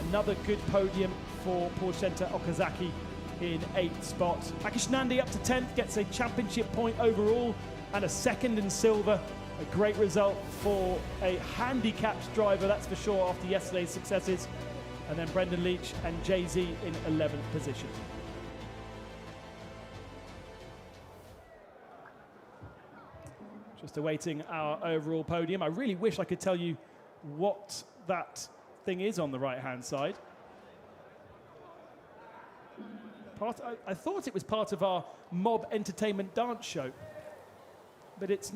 Another good podium for Porsche Center Okazaki in 8th spot. Akishnandi up to 10th, gets a championship point overall and a 2nd in silver. A great result for a handicapped driver, that's for sure, after yesterday's successes. And then Brendan Leach and Jay-Z in 11th position. Just awaiting our overall podium. I really wish I could tell you what that thing is on the right-hand side. I thought it was part of our mob entertainment dance show, but it's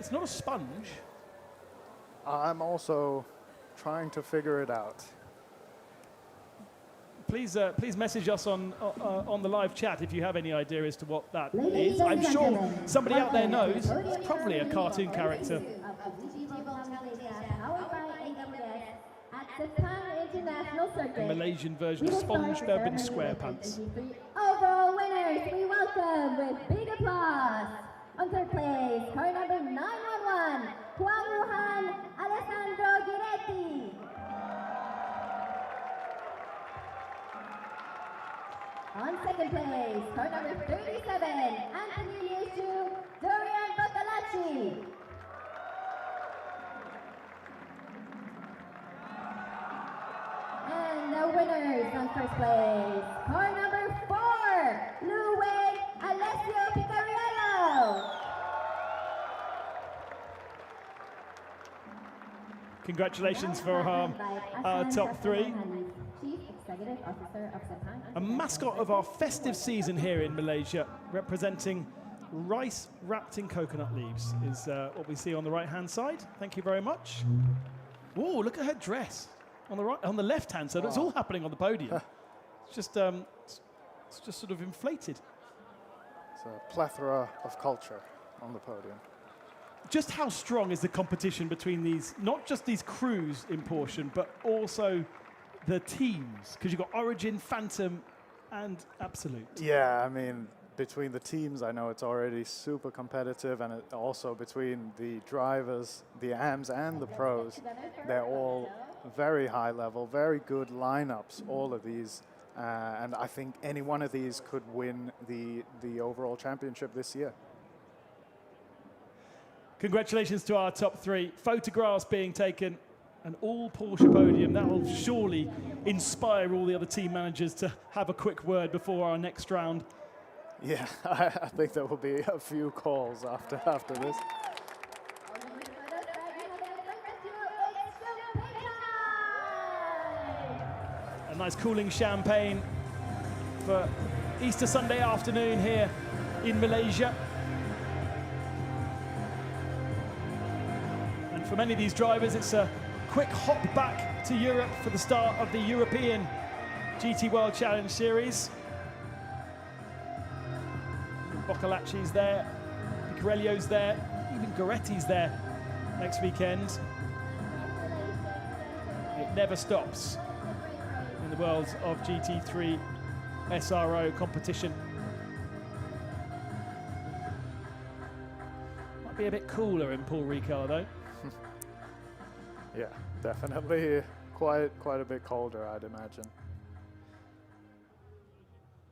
not a sponge. I'm also trying to figure it out. Please message us on the live chat if you have any idea as to what that is. I'm sure somebody out there knows. It's probably a cartoon character. A Malaysian version of SpongeBob in SquarePants. Overall winners, we welcome with big applause. On third place, car number 911, Huang Wuhan, Alessandro Giretti. On second place, car number 37, Anthony Liu, Dorian Boccolacci. And the winners on first place, car number 4, Lu Wei, Alessio Picarillo. Congratulations for our top 3. A mascot of our festive season here in Malaysia, representing rice wrapped in coconut leaves, is what we see on the right-hand side. Thank you very much. Oh, look at her dress. On the left-hand side, it's all happening on the podium. It's just sort of inflated. It's a plethora of culture on the podium. Just how strong is the competition between these, not just these crews in Porsche, but also the teams? Because you've got Origin, Phantom, and Absolute. Yeah, I mean, between the teams, I know it's already super competitive, and also between the drivers, the AMs and the pros, they're all very high level, very good lineups, all of these. And I think any one of these could win the overall championship this year. Congratulations to our top 3. Photographs being taken, an all Porsche podium. That will surely inspire all the other team managers to have a quick word before our next round. Yeah, I think there will be a few calls after this. nice cooling champagne for Easter Sunday afternoon here in Malaysia. And for many of these drivers, it's a quick hop back to Europe for the start of the European GT World Challenge Series. Boccolacci's there, Picarello's there, even Goretti's there next weekend. It never stops in the world of GT3 SRO competition. Might be a bit cooler in Paul Ricard though. Yeah, definitely quite a bit colder, I'd imagine.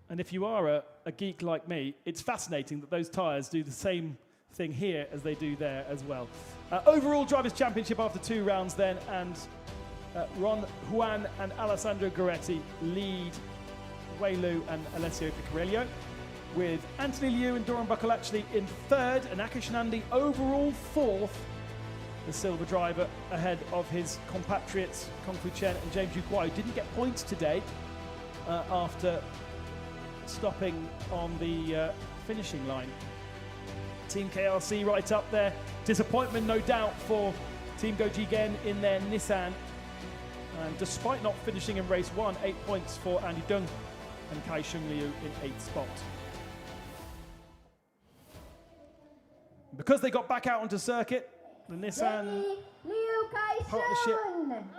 And if you are a geek like me, it's fascinating that those tyres do the same thing here as they do there as well. Overall Drivers' Championship after 2 rounds then, and Ron Juan and Alessandro Goretti lead Wei Lu and Alessio Picarello, with Anthony Liu and Doran Boccolacci in 3rd, and Akish Nandi overall 4th, the silver driver ahead of his compatriots Kung Fu Chen and James Yu Kwai, who didn't get points today after stopping on the finishing line. Team KRC right up there. Disappointment, no doubt, for Team Gojigen in their Nissan. And despite not finishing in race 1, 8 points for Andy Dung and Kai Shung Liu in 8th spot. Because they got back out onto circuit, the Nissan partnership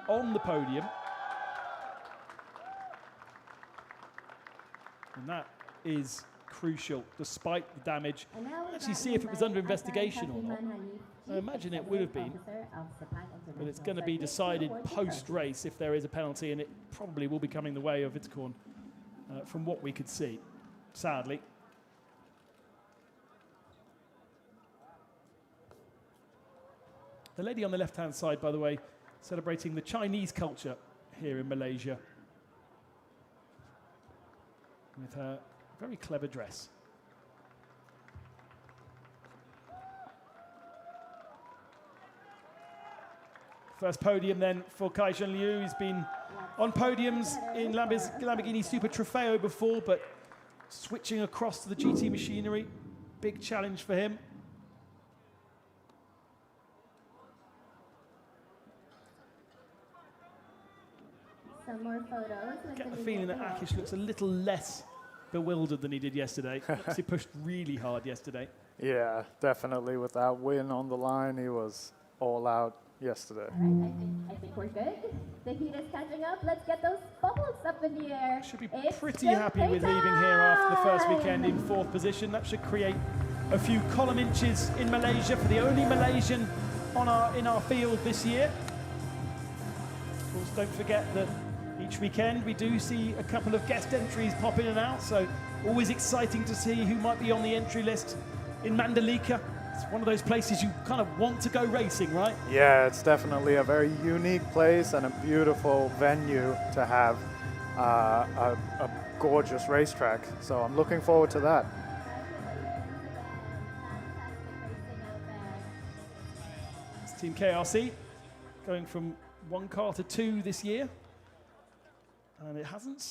on the podium. And that is crucial, despite the damage. Let's actually see if it was under investigation or not. I imagine it would have been, but it's going to be decided post-race if there is a penalty, and it probably will be coming the way of Wittkorn from what we could see, sadly. The lady on the left-hand side, by the way, celebrating the Chinese culture here in Malaysia with her very clever dress. First podium then for Kai Shun Liu. He's been on podiums in Lamborghini Super Trofeo before, but switching across to the GT machinery, big challenge for him. Some more photos. Get the feeling that Akish looks a little less bewildered than he did yesterday. He pushed really hard yesterday. Yeah, definitely. With that win on the line, he was all out yesterday. All right, I think we're good. The heat is catching up. Let's get those bubbles up in the air. Should be pretty happy with leaving here after the first weekend in 4th position. That should create a few column inches in Malaysia for the only Malaysian in our field this year. Of course, don't forget that each weekend we do see a couple of guest entries pop in and out, so always exciting to see who might be on the entry list in Mandalika. It's one of those places you kind of want to go racing, right? Yeah, it's definitely a very unique place and a beautiful venue to have a gorgeous racetrack. So I'm looking forward to that. It's Team KRC going from 1 car to 2 this year. And it hasn't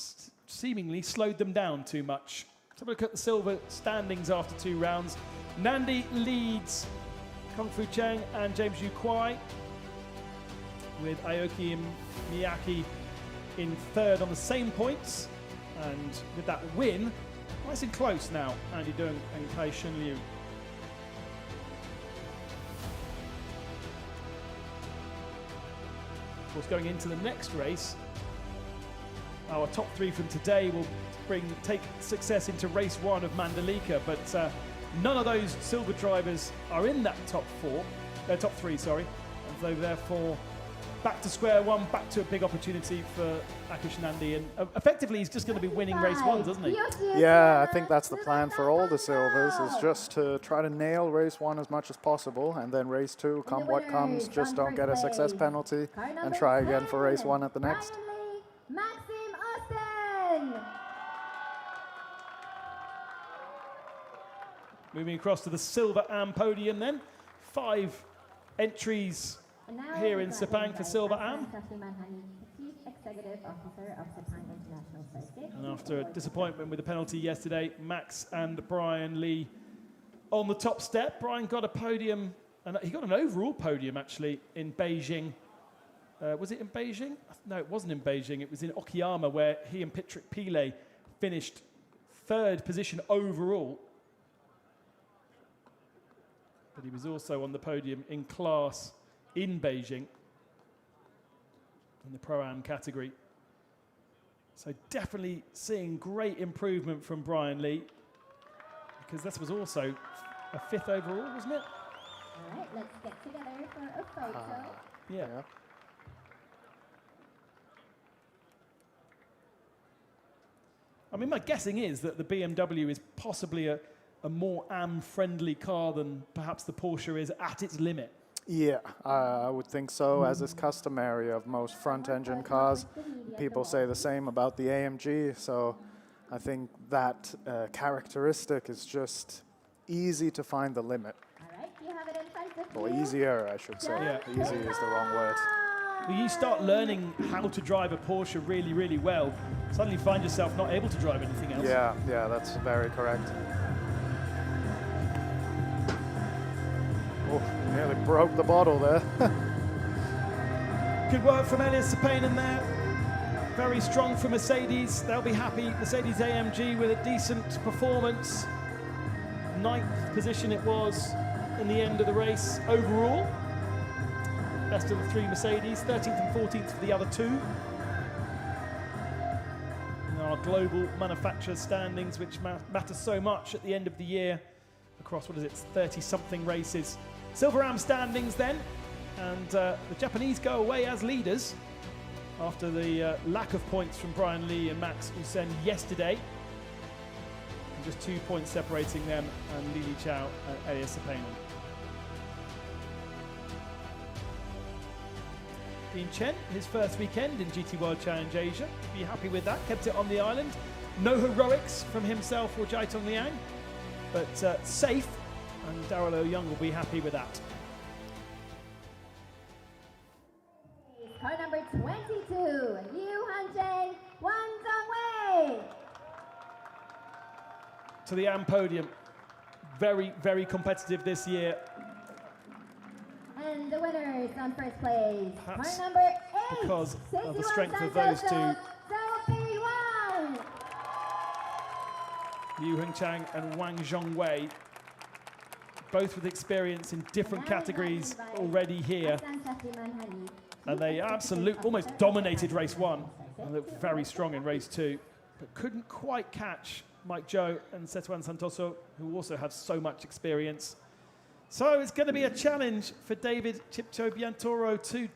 seemingly slowed them down too much. Let's have a look at the silver standings after 2 rounds. Nandi leads Kung Fu Cheng and James Yu Kwai, with Aoki and Miyake in 3rd on the same points. And with that win, nice and close now, Andy Dung and Kai Shun Liu. Of course, going into the next race, our top 3 from today will take success into race 1 of Mandalika, but none of those silver drivers are in that top 3, sorry. And so therefore, back to square one, back to a big opportunity for Akish Nandi, and effectively he's just going to be winning race 1, doesn't he? Yeah, I think that's the plan for all the silvers, is just to try to nail race 1 as much as possible, and then race 2, come what comes, just don't get a success penalty, and try again for race 1 at the next. Moving across to the silver AM podium then. 5 entries here in Sepang for silver AM. Chief Executive Officer of Sepang And after a disappointment with the penalty yesterday, Max and Brian Lee on the top step. Brian got a podium, and he got an overall podium actually in Beijing. Was it in Beijing? No, it wasn't in Beijing. It was in Okayama, where he and Patrick Pile finished third position overall. But he was also on the podium in class in Beijing in the Pro-Am category. So definitely seeing great improvement from Brian Lee, because this was also a 5th overall, wasn't it? All right, let's get together for a photo. Yeah. I mean, my guessing is that the BMW is possibly a more AM-friendly car than perhaps the Porsche is at its limit. Yeah, I would think so, as is customary of most front-engine cars. People say the same about the AMG, so I think that characteristic is just easy to find the limit. All right, you have it in front of Or you. easier, I should say. Yeah. Easy is the wrong word. When you start learning how to drive a Porsche really, really well, suddenly find yourself not able to drive anything else. Yeah, that's very correct. Oh, nearly broke the bottle there. Good work from Elias Sepang in there. Very strong for Mercedes. They'll be happy. Mercedes-AMG with a decent performance. 9th position it was in the end of the race overall. Best of the 3 Mercedes, 13th and 14th for the other 2. In our global manufacturer standings, which matter so much at the end of the year, across, 30-something races. Silver Am standings then, and the Japanese go away as leaders after the lack of points from Brian Lee and Max Hussein yesterday. And just 2 points separating them and Lili Chao and Elias Sepang. Dean Chen, his first weekend in GT World Challenge Asia. Be happy with that, kept it on the island. No heroics from himself or Jiatong Liang, but safe, and Daryl O'Young will be happy with that. Car number 22, Yu Hancheng, Wang Zhongwei. To the AM podium. Very, very competitive this year. And the winners on first place, Perhaps car number 8, because of the strength of Santoso, those two. Zhou Wang. Yu Hengchang and Wang Zhongwei, both with experience in different categories already here. And they absolutely almost dominated race 1 and looked very strong in race 2, but couldn't quite catch Mike Zhou and Setuan Santoso, who also have so much experience. So it's going to be a challenge for David Chipcho Biantoro to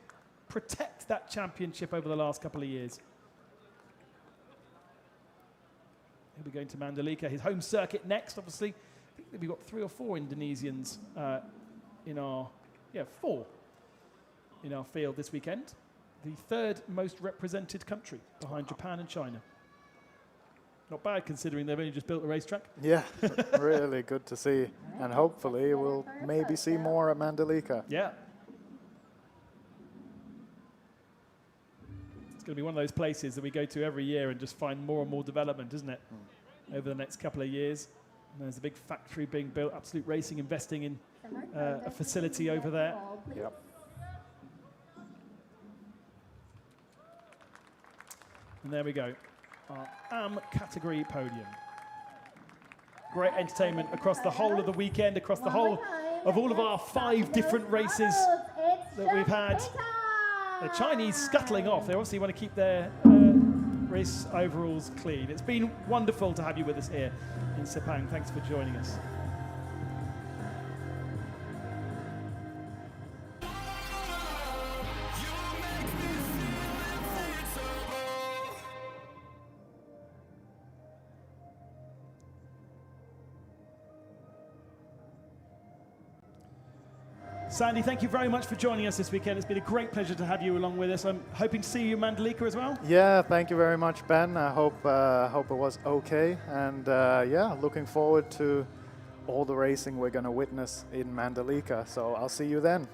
protect that championship over the last couple of years. He'll be going to Mandalika, his home circuit next, obviously. I think we've got 3 or 4 Indonesians in our, 4 in our field this weekend. The 3rd most represented country behind Japan and China. Not bad considering they've only just built a racetrack. Yeah, really good to see. And hopefully we'll maybe see more at Mandalika. Yeah. It's going to be one of those places that we go to every year and just find more and more development, isn't it? Over the next couple of years. And there's a big factory being built, Absolute Racing investing in a facility over there. Yep. And there we go. Our AM category podium. Great entertainment across the whole of the weekend, across the whole of all of our 5 different races that we've had. The Chinese scuttling off. They obviously want to keep their race overalls clean. It's been wonderful to have you with us here in Sepang. Thanks for joining us. Sandy, thank you very much for joining us this weekend. It's been a great pleasure to have you along with us. I'm hoping to see you in Mandalika as well. Yeah, thank you very much, Ben. I hope it was okay. And yeah, looking forward to all the racing we're going to witness in Mandalika. So I'll see you then.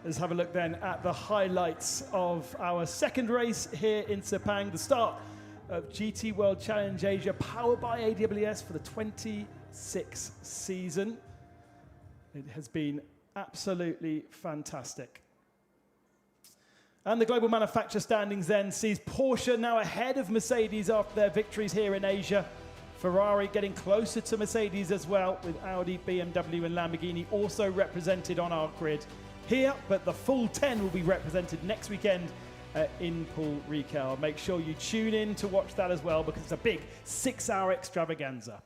Let's have a look then at the highlights of our second race here in Sepang. The start of GT World Challenge Asia, powered by AWS for the 26th season. It has been absolutely fantastic. And the global manufacturer standings then sees Porsche now ahead of Mercedes after their victories here in Asia. Ferrari getting closer to Mercedes as well, with Audi, BMW and Lamborghini also represented on our grid here, but the full 10 will be represented next weekend in Paul Ricard. Make sure you tune in to watch that as well, because it's a big 6-hour extravaganza.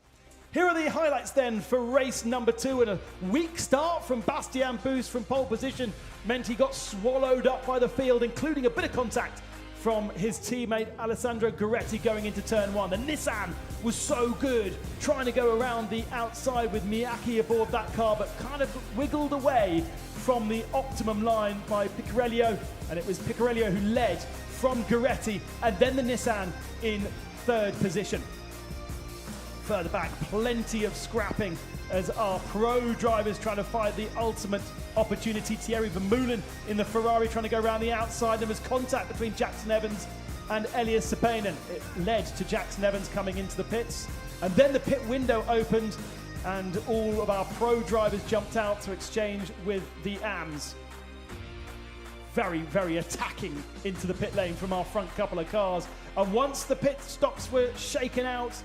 Here are the highlights then for race number 2, and a weak start from Bastian Buus from pole position meant he got swallowed up by the field, including a bit of contact from his teammate Alessandro Gueretti going into turn 1. The Nissan was so good, trying to go around the outside with Miyake aboard that car, but kind of wiggled away from the optimum line by Picarello, and it was Picarello who led from Gueretti, and then the Nissan in 3rd position. Further back, plenty of scrapping as our pro drivers trying to find the ultimate opportunity. Thierry Vermeulen in the Ferrari trying to go around the outside. There was contact between Jackson Evans and Elias Sepang. It led to Jackson Evans coming into the pits. And then the pit window opened and all of our pro drivers jumped out to exchange with the AMs. Very, very attacking into the pit lane from our front couple of cars. And once the pit stops were shaken out,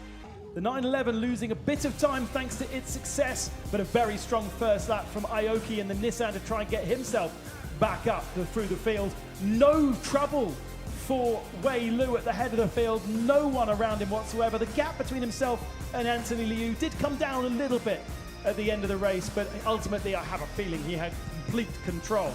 the 911 losing a bit of time thanks to its success, but a very strong first lap from Aoki and the Nissan to try and get himself back up through the field. No trouble for Wei Lu at the head of the field, no one around him whatsoever. The gap between himself and Anthony Liu did come down a little bit at the end of the race, but ultimately I have a feeling he had complete control.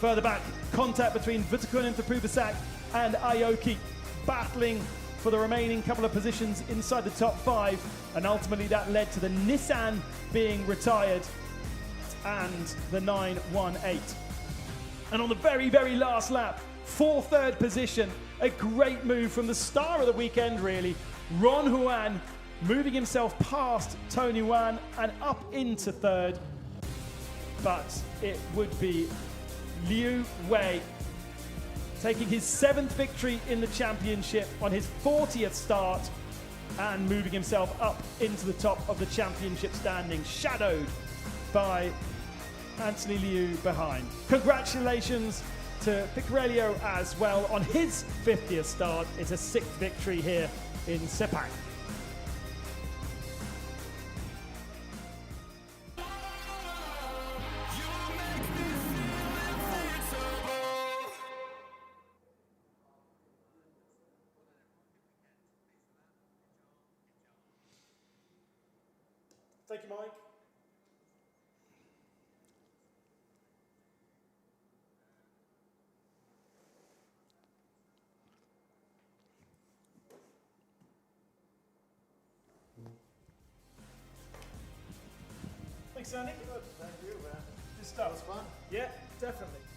Further back, contact between Vutakunen and Tapubasak and Aoki, battling for the remaining couple of positions inside the top 5, and ultimately that led to the Nissan being retired and the 918. And on the very, very last lap, for 3rd position, a great move from the star of the weekend really, Ron Huan, moving himself past Tony Wan and up into 3rd, but it would be Liu Wei taking his 7th victory in the championship on his 40th start and moving himself up into the top of the championship standings, shadowed by Anthony Liu behind. Congratulations to Picarello as well on his 50th start. It's a 6th victory here in Sepang. Thank you, Mike. Thanks, Andy. Good, thank you, man. Good stuff. That was fun. Yeah, definitely.